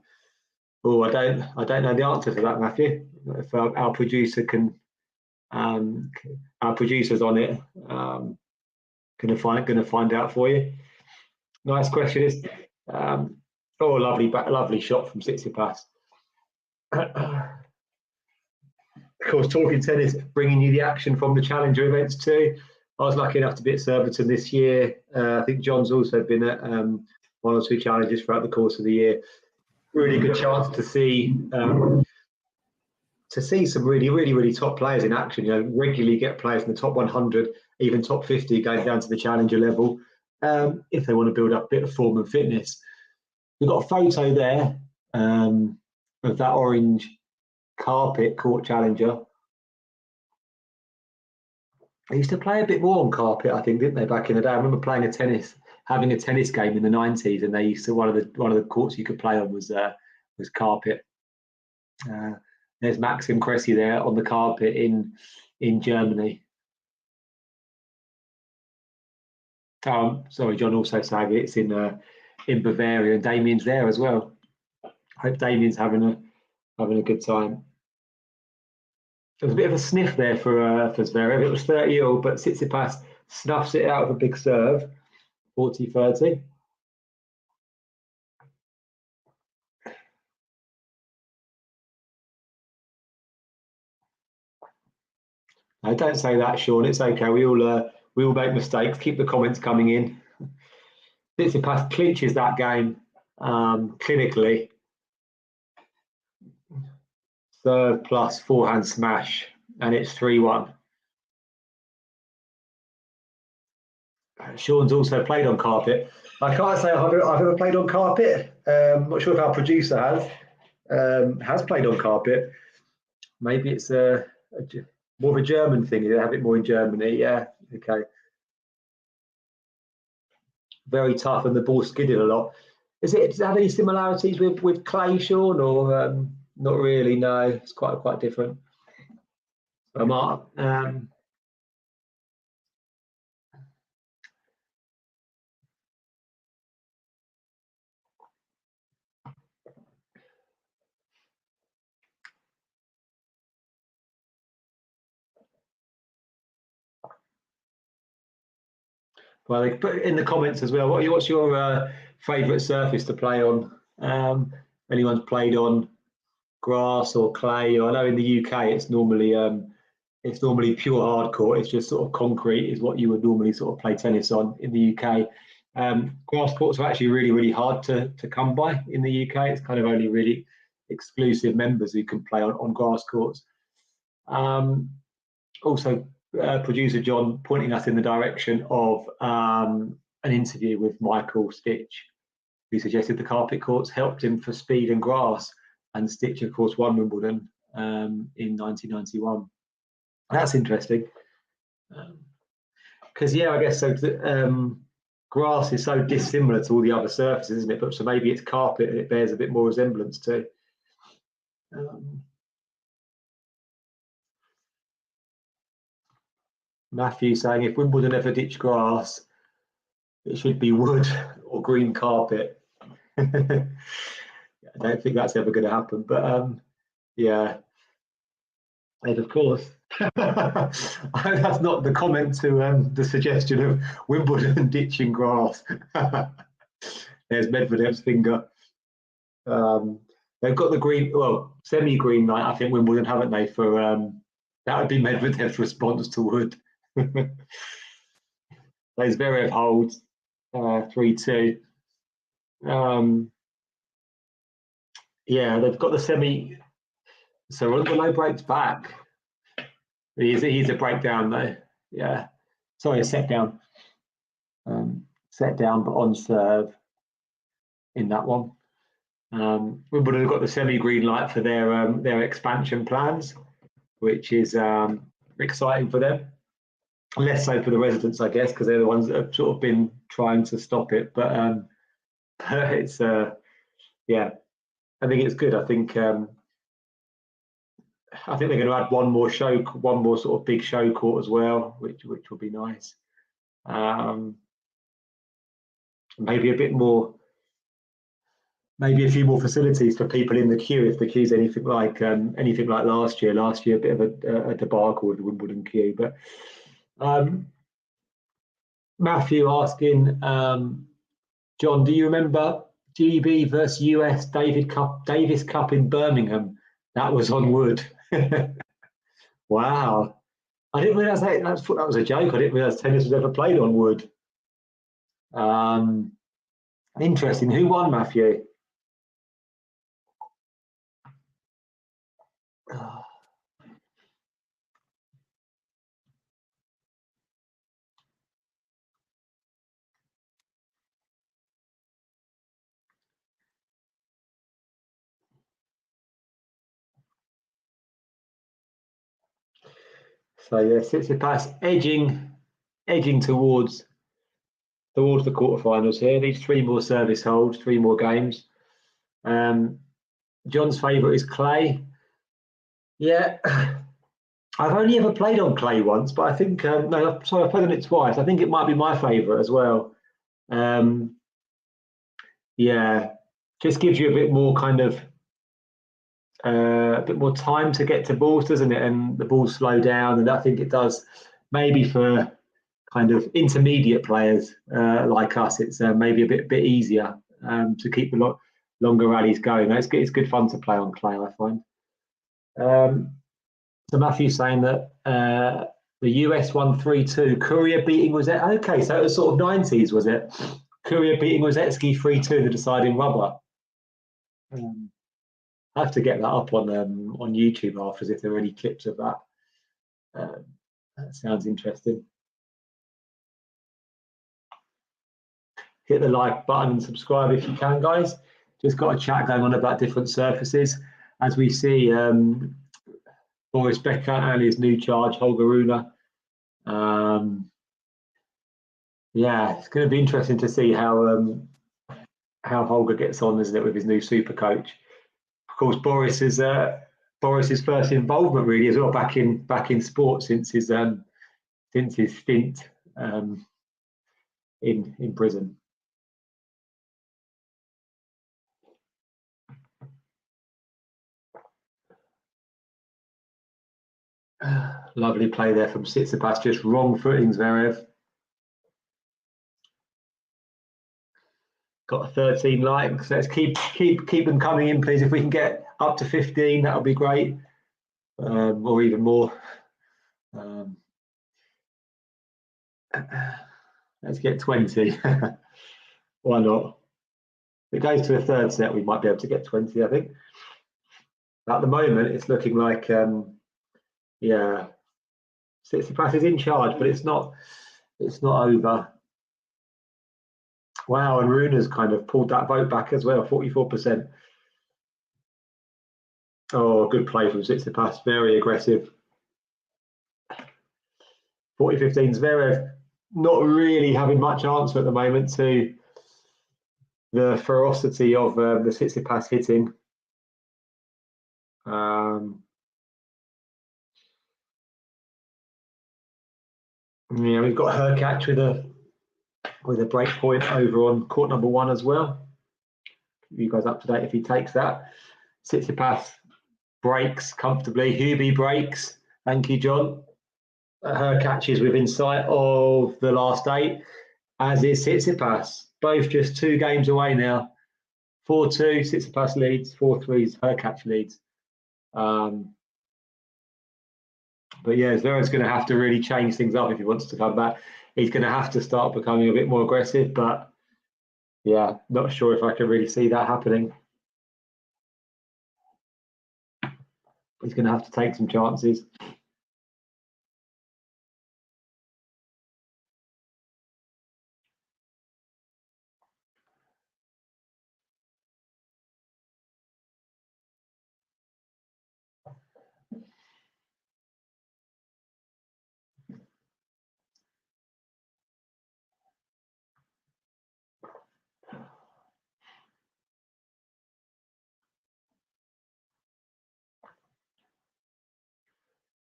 Oh, I don't know the answer to that, Matthew. If our producer can, our producer's on it, gonna find out for you. Nice question. Is lovely shot from Tsitsipas. Of course, talking tennis, bringing you the action from the Challenger events too. I was lucky enough to be at Surbiton this year. I think John's also been at one or two challenges throughout the course of the year. Really good chance to see some really top players in action. You know, regularly get players in the top 100, even top 50, going down to the Challenger level if they want to build up a bit of form and fitness. We've got a photo there of that orange carpet court challenger. They used to play a bit more on carpet, I think, didn't they, back in the day? I remember having a tennis game in the 90s, and they used to one of the courts you could play on was carpet. There's Maxim Cressy there on the carpet in Germany. Sorry, John also saying it's in Bavaria, and Damien's there as well. Hope Damien's having a good time. There was a bit of a sniff there for Zverev. It was 30-all, but Tsitsipas snuffs it out with a big serve, 40-30. Don't say that, Sean. It's okay. We all make mistakes. Keep the comments coming in. Tsitsipas clinches that game clinically. Third plus forehand smash, and it's 3-1. Sean's also played on carpet. I can't say I've ever played on carpet. I'm not sure if our producer has played on carpet. Maybe it's more of a German thing. They have it more in Germany. Yeah, okay. Very tough, and the ball skidded a lot. Does it have any similarities with clay, Sean, or not really? No, it's quite different. Well, they put in the comments as well. What's your favourite surface to play on? Anyone's played on grass or clay? Or I know in the UK it's normally pure hard court. It's just sort of concrete is what you would normally sort of play tennis on in the UK. Grass courts are actually really, really hard to come by in the UK. It's kind of only really exclusive members who can play on grass courts. Also, producer John pointing us in the direction of an interview with Michael Stitch, who suggested the carpet courts helped him for speed and grass, and Stitch, of course, won Wimbledon in 1991. That's interesting, because yeah, I guess so. Grass is so dissimilar to all the other surfaces, isn't it? But so maybe it's carpet and it bears a bit more resemblance to. Matthew saying if Wimbledon ever ditch grass, it should be wood or green carpet. I don't think that's ever going to happen, but yeah. And of course, that's not the comment to the suggestion of Wimbledon ditching grass. There's Medvedev's finger. They've got the green, well, semi-green light, I think, Wimbledon, haven't they? For that would be Medvedev's response to wood. Zverev holds 3-2. Yeah, they've got the semi. So Rondeau breaks back. He's a breakdown though. Yeah, sorry, a set down. Set down, but on serve in that one. Wimbledon have got the semi-green light for their expansion plans, which is exciting for them. Less so for the residents, I guess, because they're the ones that have sort of been trying to stop it. But it's yeah, I think it's good. I think they're going to add one more sort of big show court as well, which will be nice. Maybe a bit more, maybe a few more facilities for people in the queue if the queue's anything like last year. Last year, a bit of a debacle with the Wimbledon queue. But Matthew asking, John, do you remember GB versus US Davis Cup in Birmingham? That was on wood. Wow, I didn't realise that was a joke. I didn't realise tennis was ever played on wood. Interesting. Who won, Matthew? So yeah, Tsitsipas edging towards the quarterfinals here. These 3 more service holds, 3 more games. John's favourite is clay. Yeah, I've only ever played on clay once, but I think no, sorry, I've played on it twice. I think it might be my favourite as well. Yeah, just gives you a bit more kind of a bit more time to get to balls, doesn't it? And the balls slow down, and I think it does maybe for kind of intermediate players like us. It's maybe a bit easier to keep the longer rallies going. It's good fun to play on clay, I find. So Matthew's saying that the US won 3-2. Courier beating was it? Okay, so it was sort of 90s, was it? Courier beating Rosetsky 3-2, the deciding rubber. I have to get that up on YouTube after, if there are any clips of that. That sounds interesting. Hit the like button and subscribe if you can, guys. Just got a chat going on about different surfaces. As we see, Boris Becker and his new charge, Holger Rune. Yeah, it's going to be interesting to see how Holger gets on, isn't it, with his new super coach. Of course, Boris's first involvement really as well back in sport since his stint in prison. Lovely play there from Tsitsipas, just wrong footing Zverev. Got 13 likes. Let's keep them coming in, please. If we can get up to 15, that would be great, or even more. Let's get 20. Why not? If it goes to a third set, we might be able to get 20, I think. At the moment, it's looking like, yeah, Tsitsipas is in charge, but it's not over. Wow, and Rune's kind of pulled that vote back as well, 44%. Oh, good play from Tsitsipas, very aggressive. 40-15, Zverev not really having much answer at the moment to the ferocity of the Tsitsipas hitting. Yeah, we've got her catch with a break point over on court number 1 as well. Keep you guys up to date if he takes that. Tsitsipas breaks comfortably. Hubie breaks. Thank you, John. Her catch is within sight of the last 8, as is Tsitsipas. Both just 2 games away now. 4-2, Tsitsipas leads. 4-3, her catch leads. But yeah, Zverev's going to have to really change things up if he wants to come back. He's going to have to start becoming a bit more aggressive, but yeah, not sure if I can really see that happening. He's going to have to take some chances.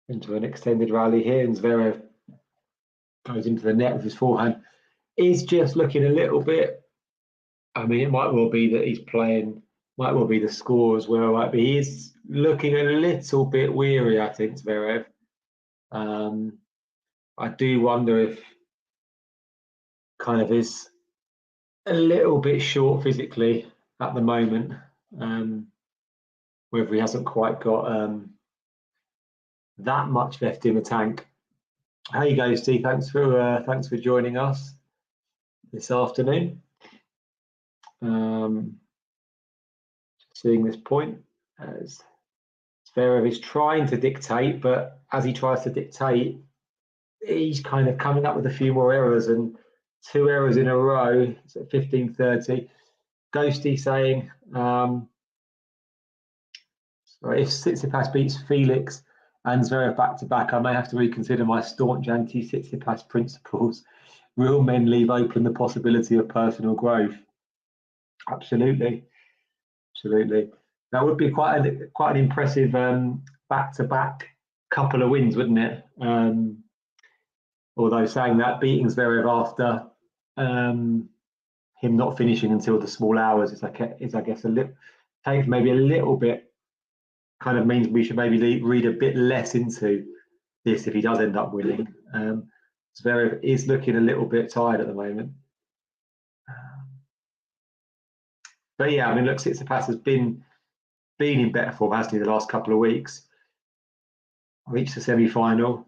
Into an extended rally here, and Zverev goes into the net with his forehand. He's just looking a little bit, I mean, it might well be that he's playing, might well be the score as well, right? But he is looking a little bit weary, I think, Zverev. I do wonder if kind of is a little bit short physically at the moment, whether he hasn't quite got that much left in the tank. How you go, Steve? Thanks for joining us this afternoon. Seeing this point as Zverev is trying to dictate, but as he tries to dictate, he's kind of coming up with a few more errors, and 2 errors in a row. It's at 15-30. Ghosty saying, if Tsitsipas beats Felix and Zverev back-to-back, I may have to reconsider my staunch anti-Tsitsipas principles. Real men leave open the possibility of personal growth. Absolutely, absolutely. That would be quite an impressive back-to-back couple of wins, wouldn't it? Although saying that, beating Zverev after him not finishing until the small hours is I guess, a little, takes maybe a little bit, kind of means we should maybe read a bit less into this if he does end up winning. Zverev is looking a little bit tired at the moment. But yeah, I mean, look, Tsitsipas has been in better form, hasn't he, the last couple of weeks. reached the semi-final.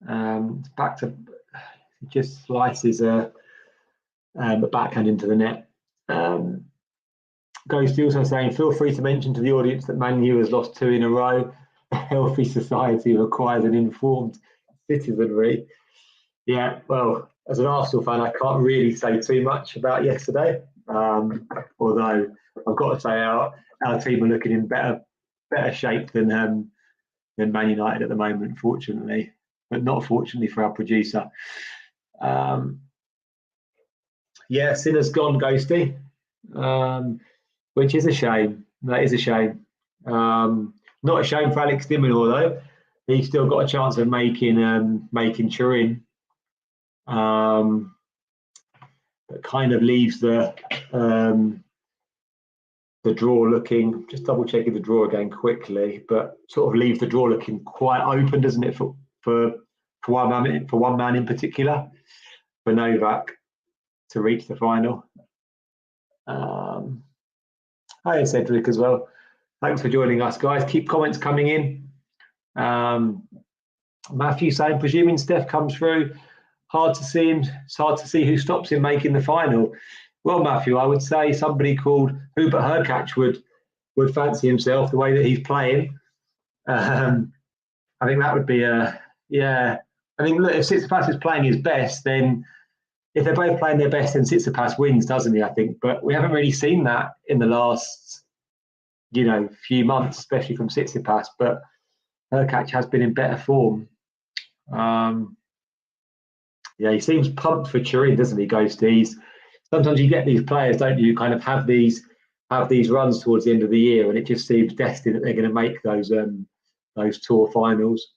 Back to just slices a backhand into the net. Ghost also saying, feel free to mention to the audience that Man U has lost 2 in a row. A healthy society requires an informed citizenry. Yeah, well, as an Arsenal fan, I can't really say too much about yesterday. Although I've got to say our team are looking in better shape than Man United at the moment, fortunately, but not fortunately for our producer. Yeah, Sinner's gone, Ghosty, which is a shame. That is a shame. Not a shame for Alex de Minaur, though. He's still got a chance of making Turin. That kind of leaves the draw looking, just double checking the draw again quickly, but sort of leaves the draw looking quite open, doesn't it, for one man in particular, for Novak to reach the final. Hi, Cedric, as well. Thanks for joining us, guys. Keep comments coming in. Matthew saying, presuming Steph comes through, hard to see him. It's hard to see who stops him making the final. Well, Matthew, I would say somebody called Hubert Hurkacz would fancy himself the way that he's playing. I think that would be I think, look, if Tsitsipas is playing his best, then if they're both playing their best, then Tsitsipas wins, doesn't he? I think, but we haven't really seen that in the last, few months, especially from Tsitsipas. But Hurkacz has been in better form. He seems pumped for Turin, doesn't he, Ghosties? Sometimes you get these players, don't you, kind of have these runs towards the end of the year, and it just seems destined that they're going to make those tour finals.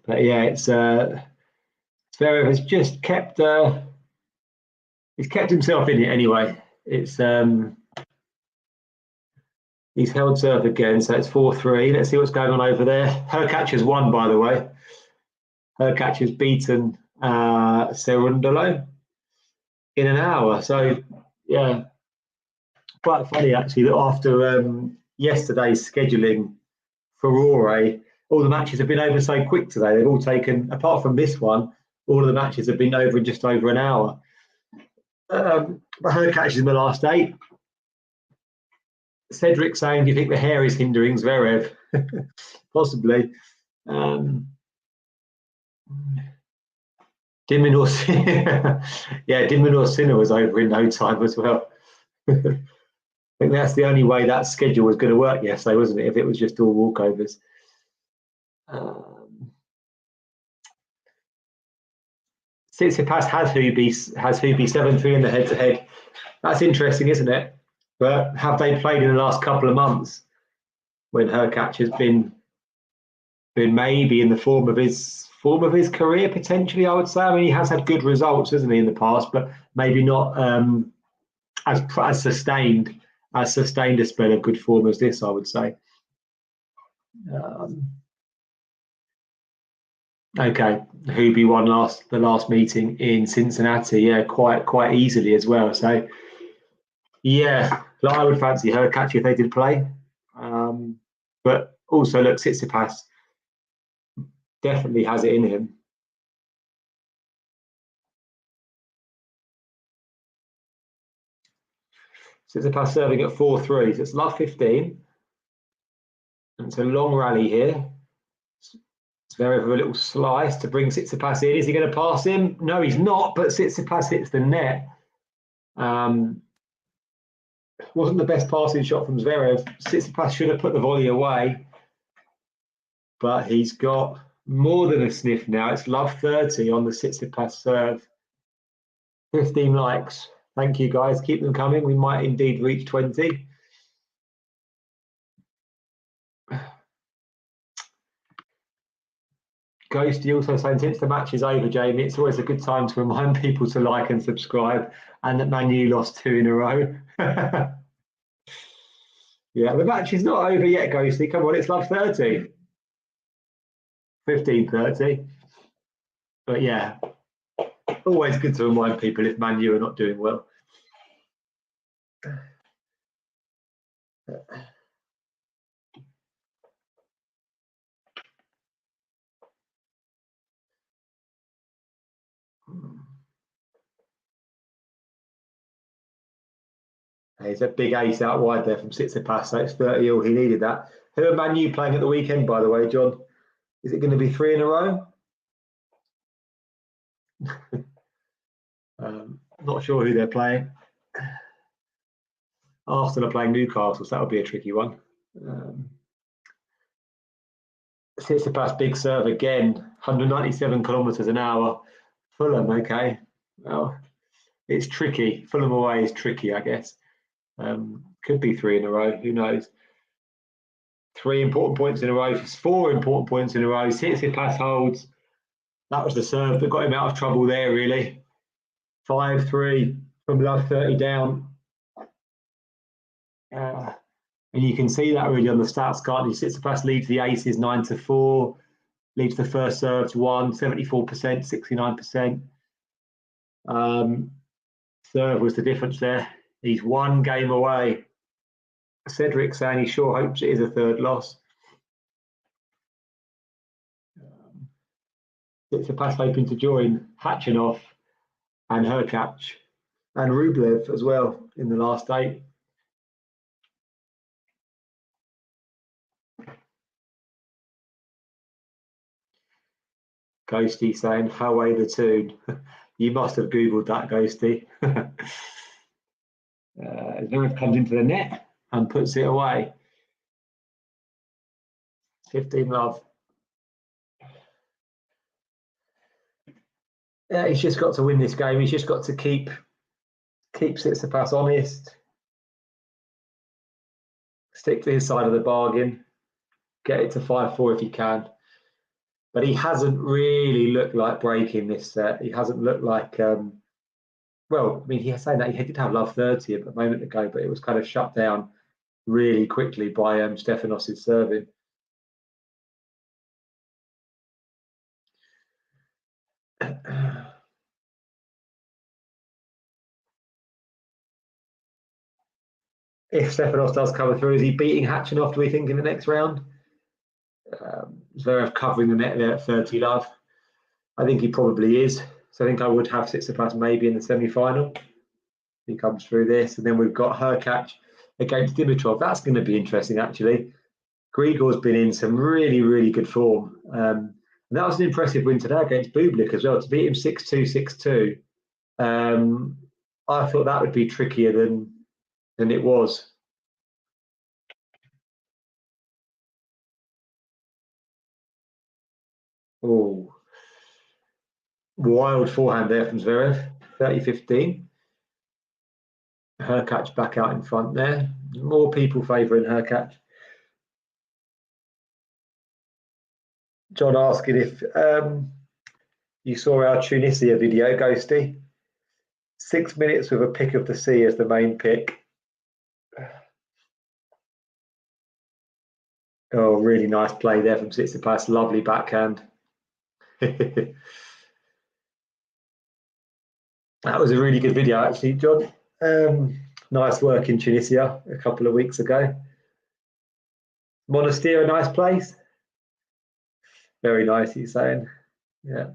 But yeah, it's Zverev has just kept he's kept himself in it anyway. It's he's held serve again, so it's 4-3. Let's see what's going on over there. Hurkacz has won, by the way. Hurkacz has beaten Cerundolo in an hour. So yeah, quite funny actually that after yesterday's scheduling furore, all the matches have been over so quick today. They've all taken, apart from this one, all of the matches have been over in just over an hour. But Hurkacz is in the last 8. Cedric saying, do you think the hair is hindering Zverev? Possibly. De Minaur Sinner was over in no time as well. I think that's the only way that schedule was going to work yesterday, wasn't it? If it was just all walkovers. Tsitsipas has Hubie 7-3 in the head-to-head. That's interesting, isn't it? But have they played in the last couple of months when Hurkacz has been maybe in the form of his career potentially? I would say. I mean, he has had good results, hasn't he, in the past, but maybe not as sustained a spell of good form as this, I would say. Okay, Hubie won the last meeting in Cincinnati, yeah, quite easily as well. So, yeah, I would fancy Hurkacz if they did play. But also, look, Tsitsipas definitely has it in him. Tsitsipas serving at 4-3, so it's love 15. And it's a long rally here. Zverev with a little slice to bring Tsitsipas in. Is he going to pass him? No, he's not, but Tsitsipas hits the net. Wasn't the best passing shot from Zverev. Tsitsipas should have put the volley away, but he's got more than a sniff now. It's love 30 on the Tsitsipas serve. 15 likes. Thank you, guys. Keep them coming. We might indeed reach 20. Ghost, you also saying, since the match is over, Jamie, it's always a good time to remind people to like and subscribe, and that Man U lost 2 in a row. Yeah, the match is not over yet, Ghosty. Come on, it's love 30. 15-30. But yeah, Always good to remind people if Man U are not doing well. He's a big ace out wide there from Tsitsipas, so it's 30 all. He needed that. Who are Man U playing at the weekend, by the way, John? Is it going to be 3 in a row? Not sure who they're playing. Arsenal are playing Newcastle, so that'll be a tricky one. Tsitsipas big serve again, 197 kilometres an hour. Fulham, okay. Well, it's tricky. Fulham away is tricky, I guess. Could be 3 in a row, who knows. 3 important points in a row, 4 important points in a row. Tsitsipas holds. That was the serve that got him out of trouble there, really. 5-3 from love 30 down. And you can see that really on the stats card. Tsitsipas leads the aces 9-4, leads the first serves 1, 74%, 69%. Serve was the difference there. He's 1 game away. Cedric saying he sure hopes it is a 3rd loss. Tsitsipas hoping to join Khachanov and Hurkacz and Rublev as well in the last 8. Ghosty saying, "How the tune?" You must have Googled that, Ghosty. Zverev comes into the net and puts it away. 15 love. Yeah, he's just got to win this game. He's just got to keep Tsitsipas honest, stick to his side of the bargain, get it to 5-4 if he can. But he hasn't really looked like breaking this set. He hasn't looked like, well, I mean, he's saying that he did have love 30 a moment ago, but it was kind of shut down really quickly by Stefanos' serving. If Stefanos does come through, is he beating Khachanov, do we think, in the next round? Zverev covering the net there at 30 love. I think he probably is. So I think I would have Tsitsipas maybe in the semi-final. He comes through this. And then we've got Hurkacz against Dimitrov. That's going to be interesting, actually. Grigor's been in some really, really good form. And that was an impressive win today against Bublik as well. To beat him 6-2, 6-2. I thought that would be trickier than it was. Oh, wild forehand there from Zverev, 30-15. Hurkacz back out in front there. More people favouring Hurkacz. John asking if you saw our Tunisia video, Ghosty. 6 minutes with a pick of the sea as the main pick. Oh, really nice play there from Tsitsipas. Lovely backhand. That was a really good video, actually, John. Nice work in Tunisia a couple of weeks ago. Monastir, a nice place. Very nice, he's saying. Yeah.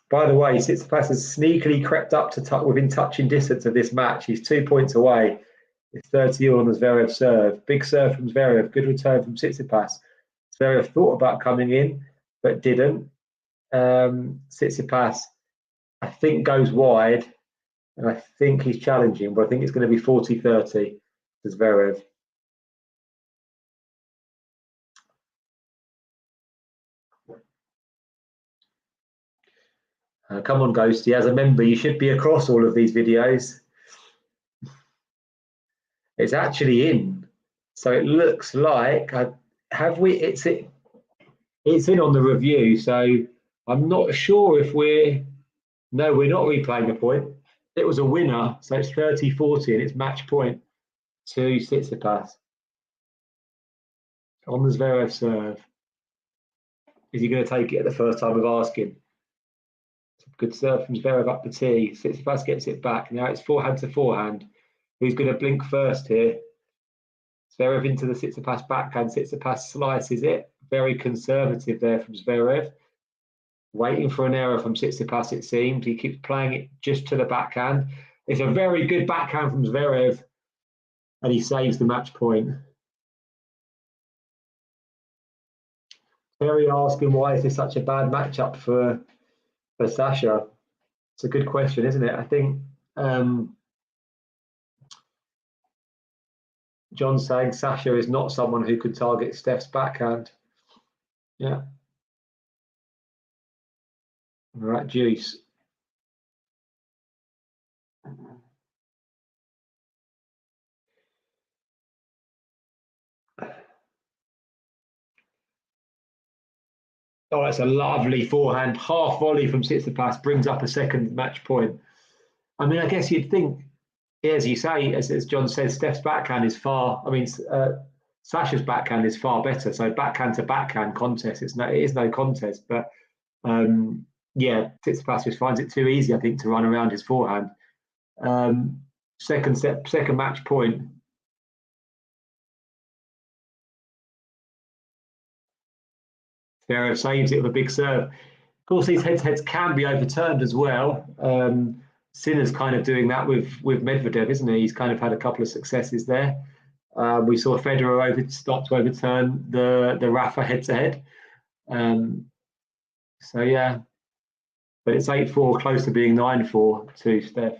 By the way, Tsitsipas has sneakily crept up to within touching distance of this match. He's 2 points away. It's 30-all on the Zverev serve. Big serve from Zverev. Good return from Tsitsipas. Zverev thought about coming in, but didn't. Tsitsipas, I think, goes wide, and I think he's challenging, but I think it's going to be 40-30 to Zverev. Come on, Ghosty. As a member, you should be across all of these videos. It's actually in, so it looks like it's in on the review. So I'm not sure if we're not replaying a point. It was a winner, so it's 30-40 and it's match point to Tsitsipas on the Zverev serve. Is he going to take it at the first time of asking? Good serve from Zverev up the tee. Tsitsipas gets it back. Now it's forehand to forehand. Who's going to blink first here? Zverev into the Tsitsipas backhand. Tsitsipas slices it. Very conservative there from Zverev. Waiting for an error from Tsitsipas, it seems. He keeps playing it just to the backhand. It's a very good backhand from Zverev. And he saves the match point. Terry asking, why is this such a bad matchup for Sasha? It's a good question, isn't it? I think John's saying Sasha is not someone who could target Steph's backhand. Yeah. All right, Juice. Oh, that's a lovely forehand. Half volley from Tsitsipas brings up a second match point. I mean, I guess you'd think, as you say, as John says, Steph's backhand is Sasha's backhand is far better. So backhand to backhand contest, it is no contest. But yeah, Tsitsipas just finds it too easy, I think, to run around his forehand. Second match point. Zverev saves it with a big serve. Of course, these head-to-heads can be overturned as well. Sinner's kind of doing that with Medvedev, isn't he? He's kind of had a couple of successes there. We saw Federer start to overturn the Rafa head-to-head. So yeah, but it's 8-4, close to being 9-4 to Steph.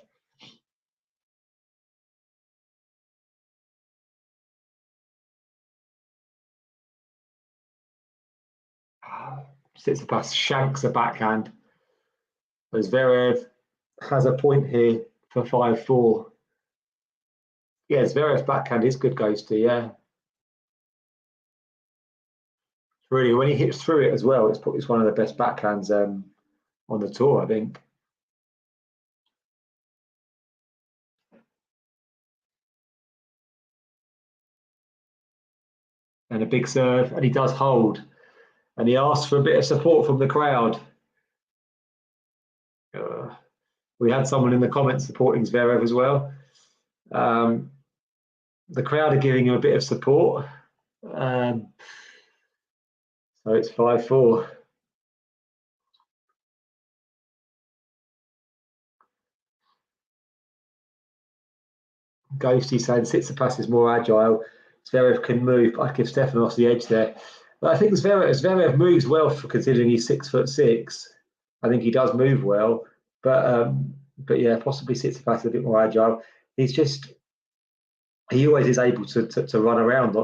Tsitsipas shanks a backhand. As Zverev has a point here for 5-4. Yeah, Zverev's backhand is good, Ghosty, yeah. Really, when he hits through it as well, it's one of the best backhands on the tour, I think. And a big serve, and he does hold. And he asks for a bit of support from the crowd. We had someone in the comments supporting Zverev as well. The crowd are giving him a bit of support. So it's 5-4. Ghosty saying Tsitsipas is more agile. Zverev can move. I give Stefanos the edge there. But I think Zverev moves well for considering he's 6'6". I think he does move well. But yeah, possibly Tsitsipas a bit more agile. He always is able to run around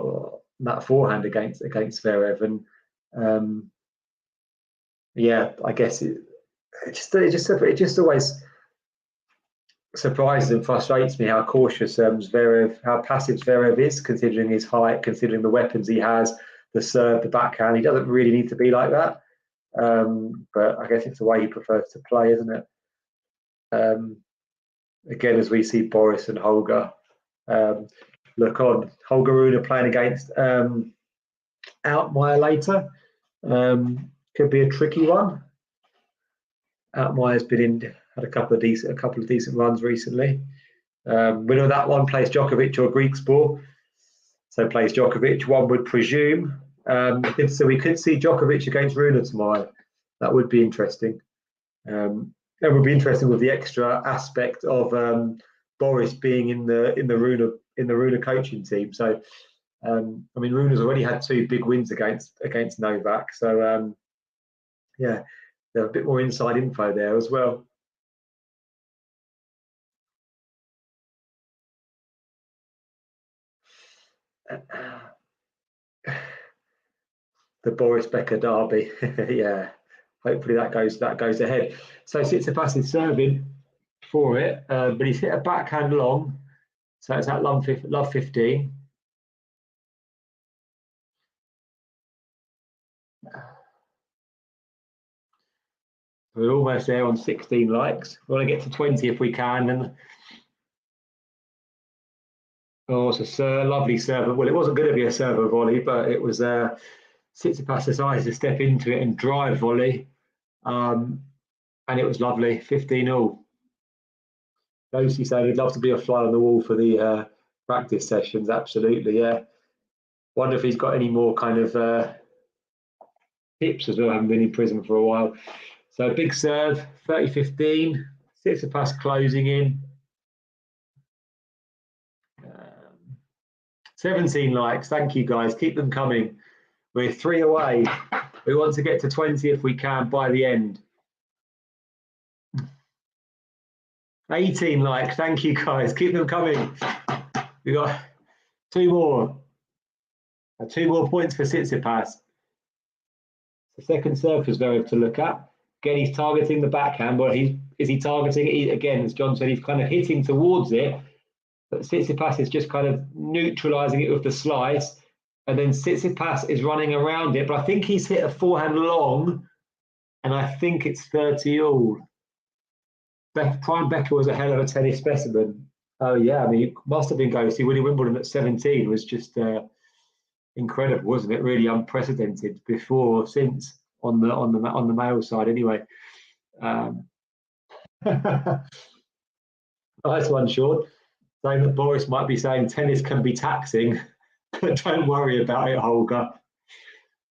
that forehand against Zverev, and yeah, I guess it just always surprises and frustrates me how cautious how passive Zverev is, considering his height, considering the weapons he has, the serve, the backhand. He doesn't really need to be like that, but I guess it's the way he prefers to play, isn't it? Again, as we see Boris and Holger look on. Holger Rune playing against Altmaier later. Could be a tricky one. Altmaier's had a couple of decent runs recently. Winner of that one plays Djokovic or Griekspoor. So plays Djokovic, one would presume. So we could see Djokovic against Rune tomorrow. That would be interesting. It would be interesting with the extra aspect of Boris being in the Rune coaching team. So I mean, Rune's already had 2 big wins against Novak. So yeah, there's a bit more inside info there as well. The Boris Becker derby. Yeah, hopefully that goes ahead. So Tsitsipas is serving for it, but he's hit a backhand long, so it's at love 15. We're almost there on 16 likes. We want to get to 20 if we can. And oh, it's a lovely serve. Well, it wasn't going to be a serve volley, but it was Tsitsipas decides to step into it and drive volley. and it was lovely, 15-all. Lucy saying he'd love to be a fly on the wall for the practice sessions. Absolutely, yeah. Wonder if he's got any more kind of tips as well. I haven't been in prison for a while. So big serve, 30-15. Tsitsipas closing in. 17 likes. Thank you, guys. Keep them coming. We're 3 away. We want to get to 20 if we can by the end. 18 likes. Thank you, guys. Keep them coming. We got 2 more. 2 more points for Tsitsipas. The second serve for Zverev to look at. Again, he's targeting the backhand, but is he targeting it? Again, as John said, he's kind of hitting towards it. But Tsitsipas is just kind of neutralising it with the slice. And then Tsitsipas is running around it. But I think he's hit a forehand long. And I think it's 30-all. Prime Becker was a hell of a tennis specimen. Oh, yeah. I mean, it must have been going to see Willie Wimbledon at 17 was just incredible, wasn't it? Really unprecedented before or since on the male side anyway. Nice one, Sean. Saying that Boris might be saying tennis can be taxing. Don't worry about it, Holger.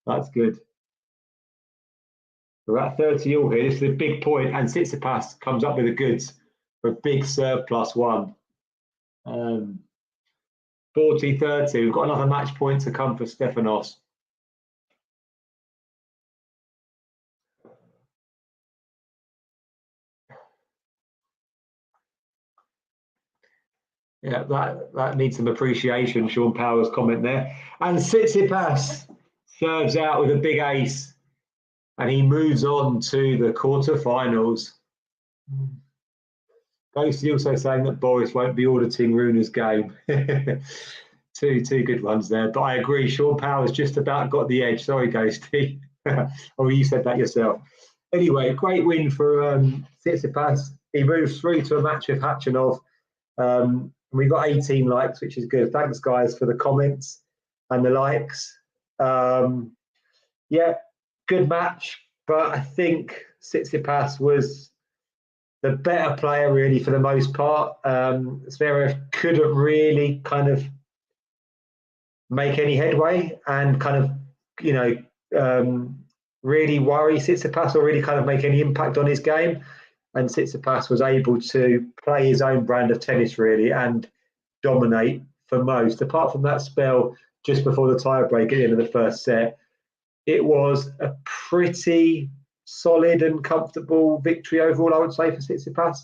That's good. We're at 30-all here. This is a big point, and Tsitsipas comes up with the goods for a big serve +1. 40-30. We've got another match point to come for Stefanos. Yeah, that needs some appreciation, Sean Power's comment there. And Tsitsipas serves out with a big ace, and he moves on to the quarterfinals. Ghosty also saying that Boris won't be auditing Runa's game. two good ones there. But I agree, Sean Power's just about got the edge. Sorry, Ghosty. Oh, you said that yourself. Anyway, great win for Tsitsipas. He moves through to a match with Khachanov. We got 18 likes, which is good. Thanks, guys, for the comments and the likes. Yeah, good match. But I think Tsitsipas was the better player, really, for the most part. Zverev couldn't really kind of make any headway and kind of, really worry Tsitsipas or really kind of make any impact on his game. And Tsitsipas was able to play his own brand of tennis, really, and dominate for most. Apart from that spell just before the tiebreak at the end of the first set, it was a pretty solid and comfortable victory overall, I would say, for Tsitsipas.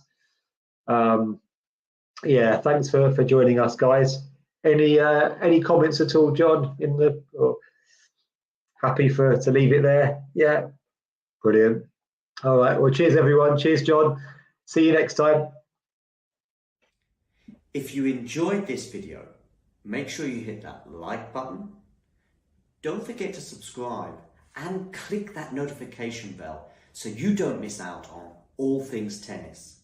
Yeah, thanks for joining us, guys. Any comments at all, John? Happy to leave it there? Yeah, brilliant. All right, well, cheers, everyone. Cheers, John. See you next time. If you enjoyed this video, make sure you hit that like button. Don't forget to subscribe and click that notification bell so you don't miss out on all things tennis.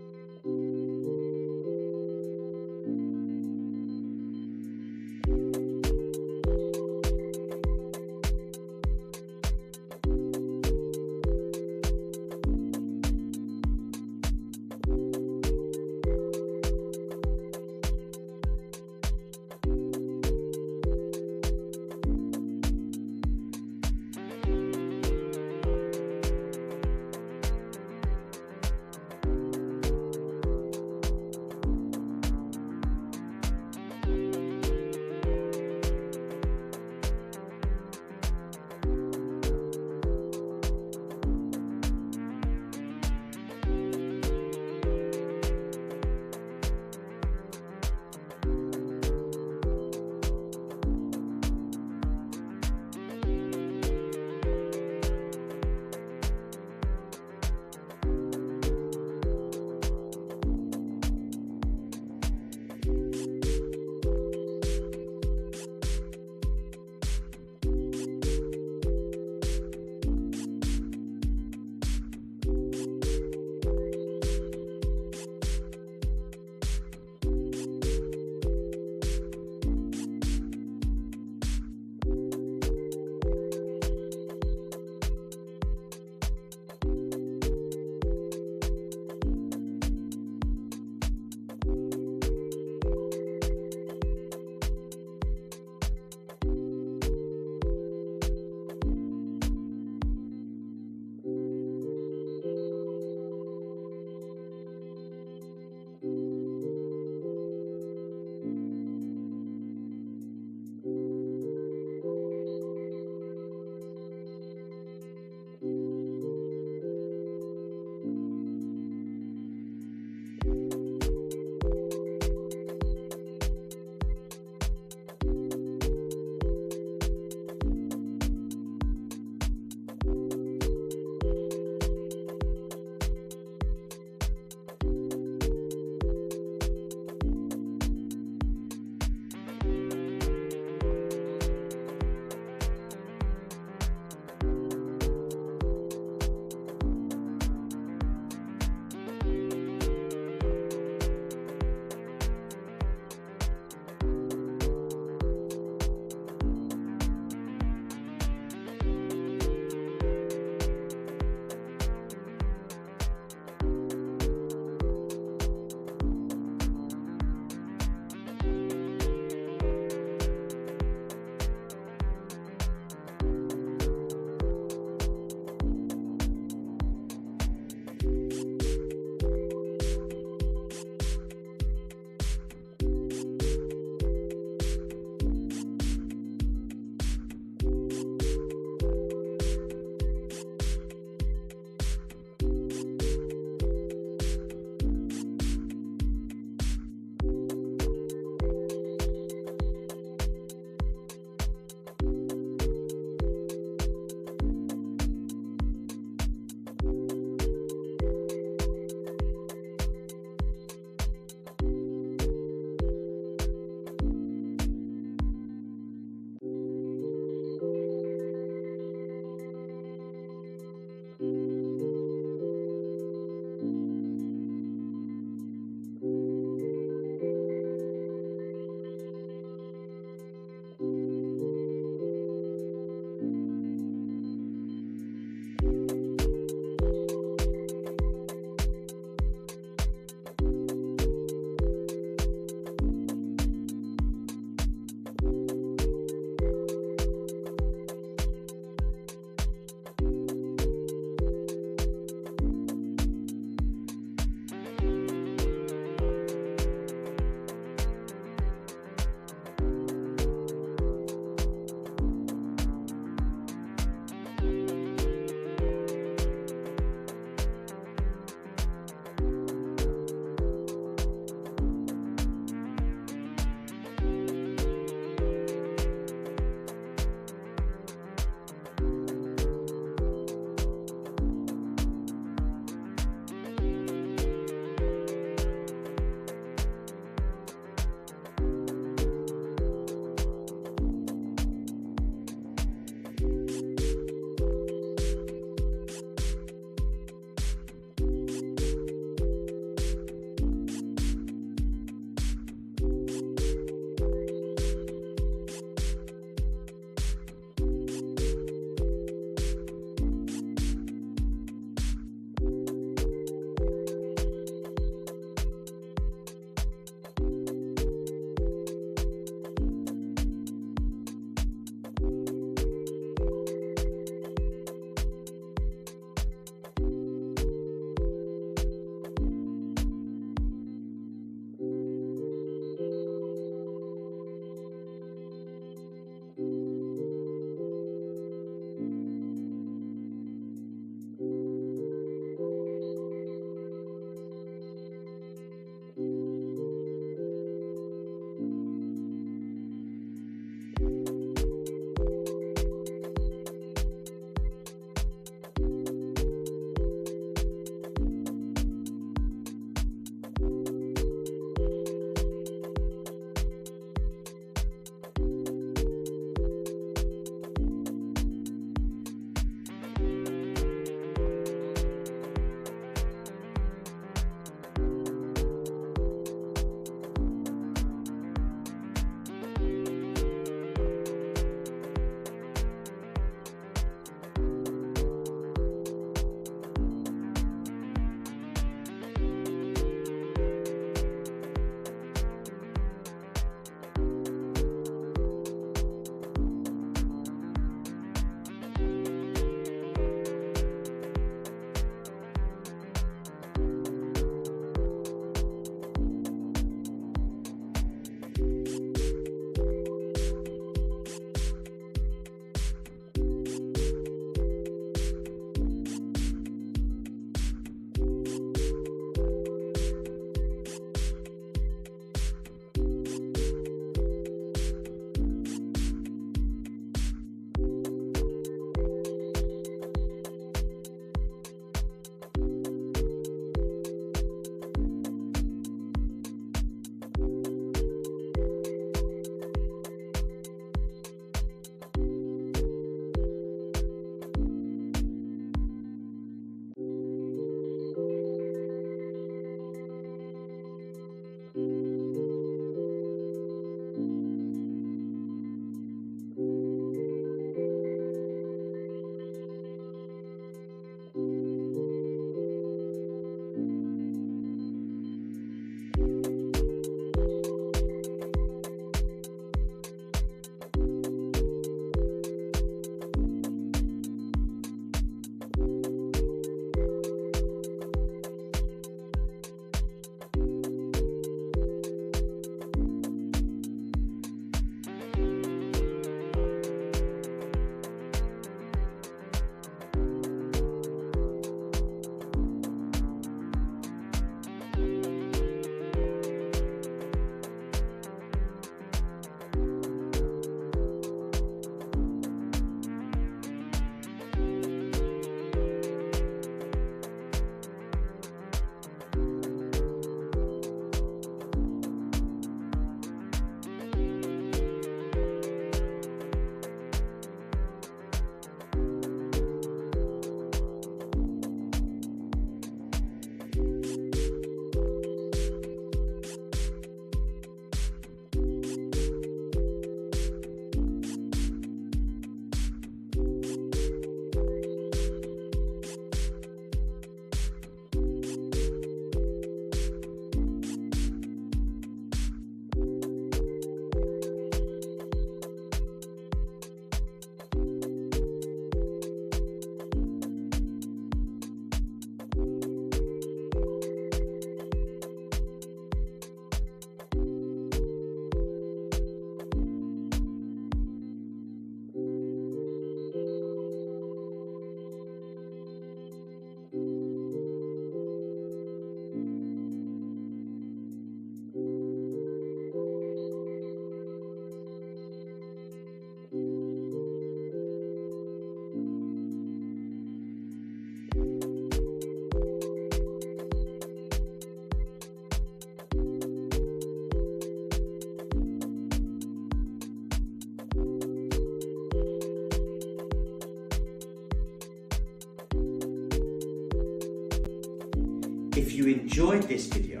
you enjoyed this video,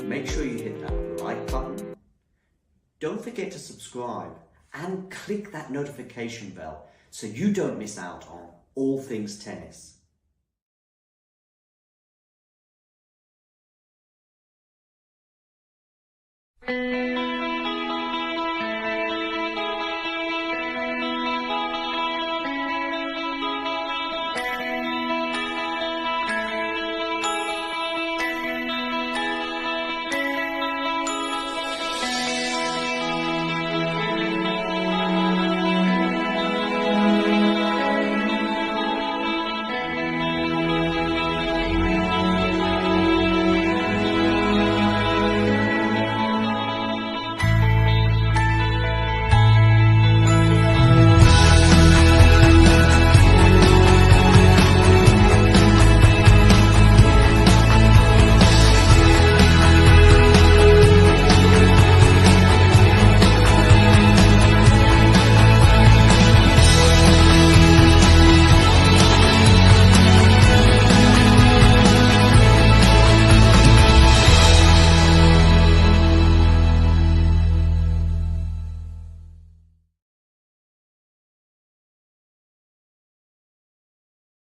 make sure you hit that like button. Don't forget to subscribe and click that notification bell so you don't miss out on all things tennis.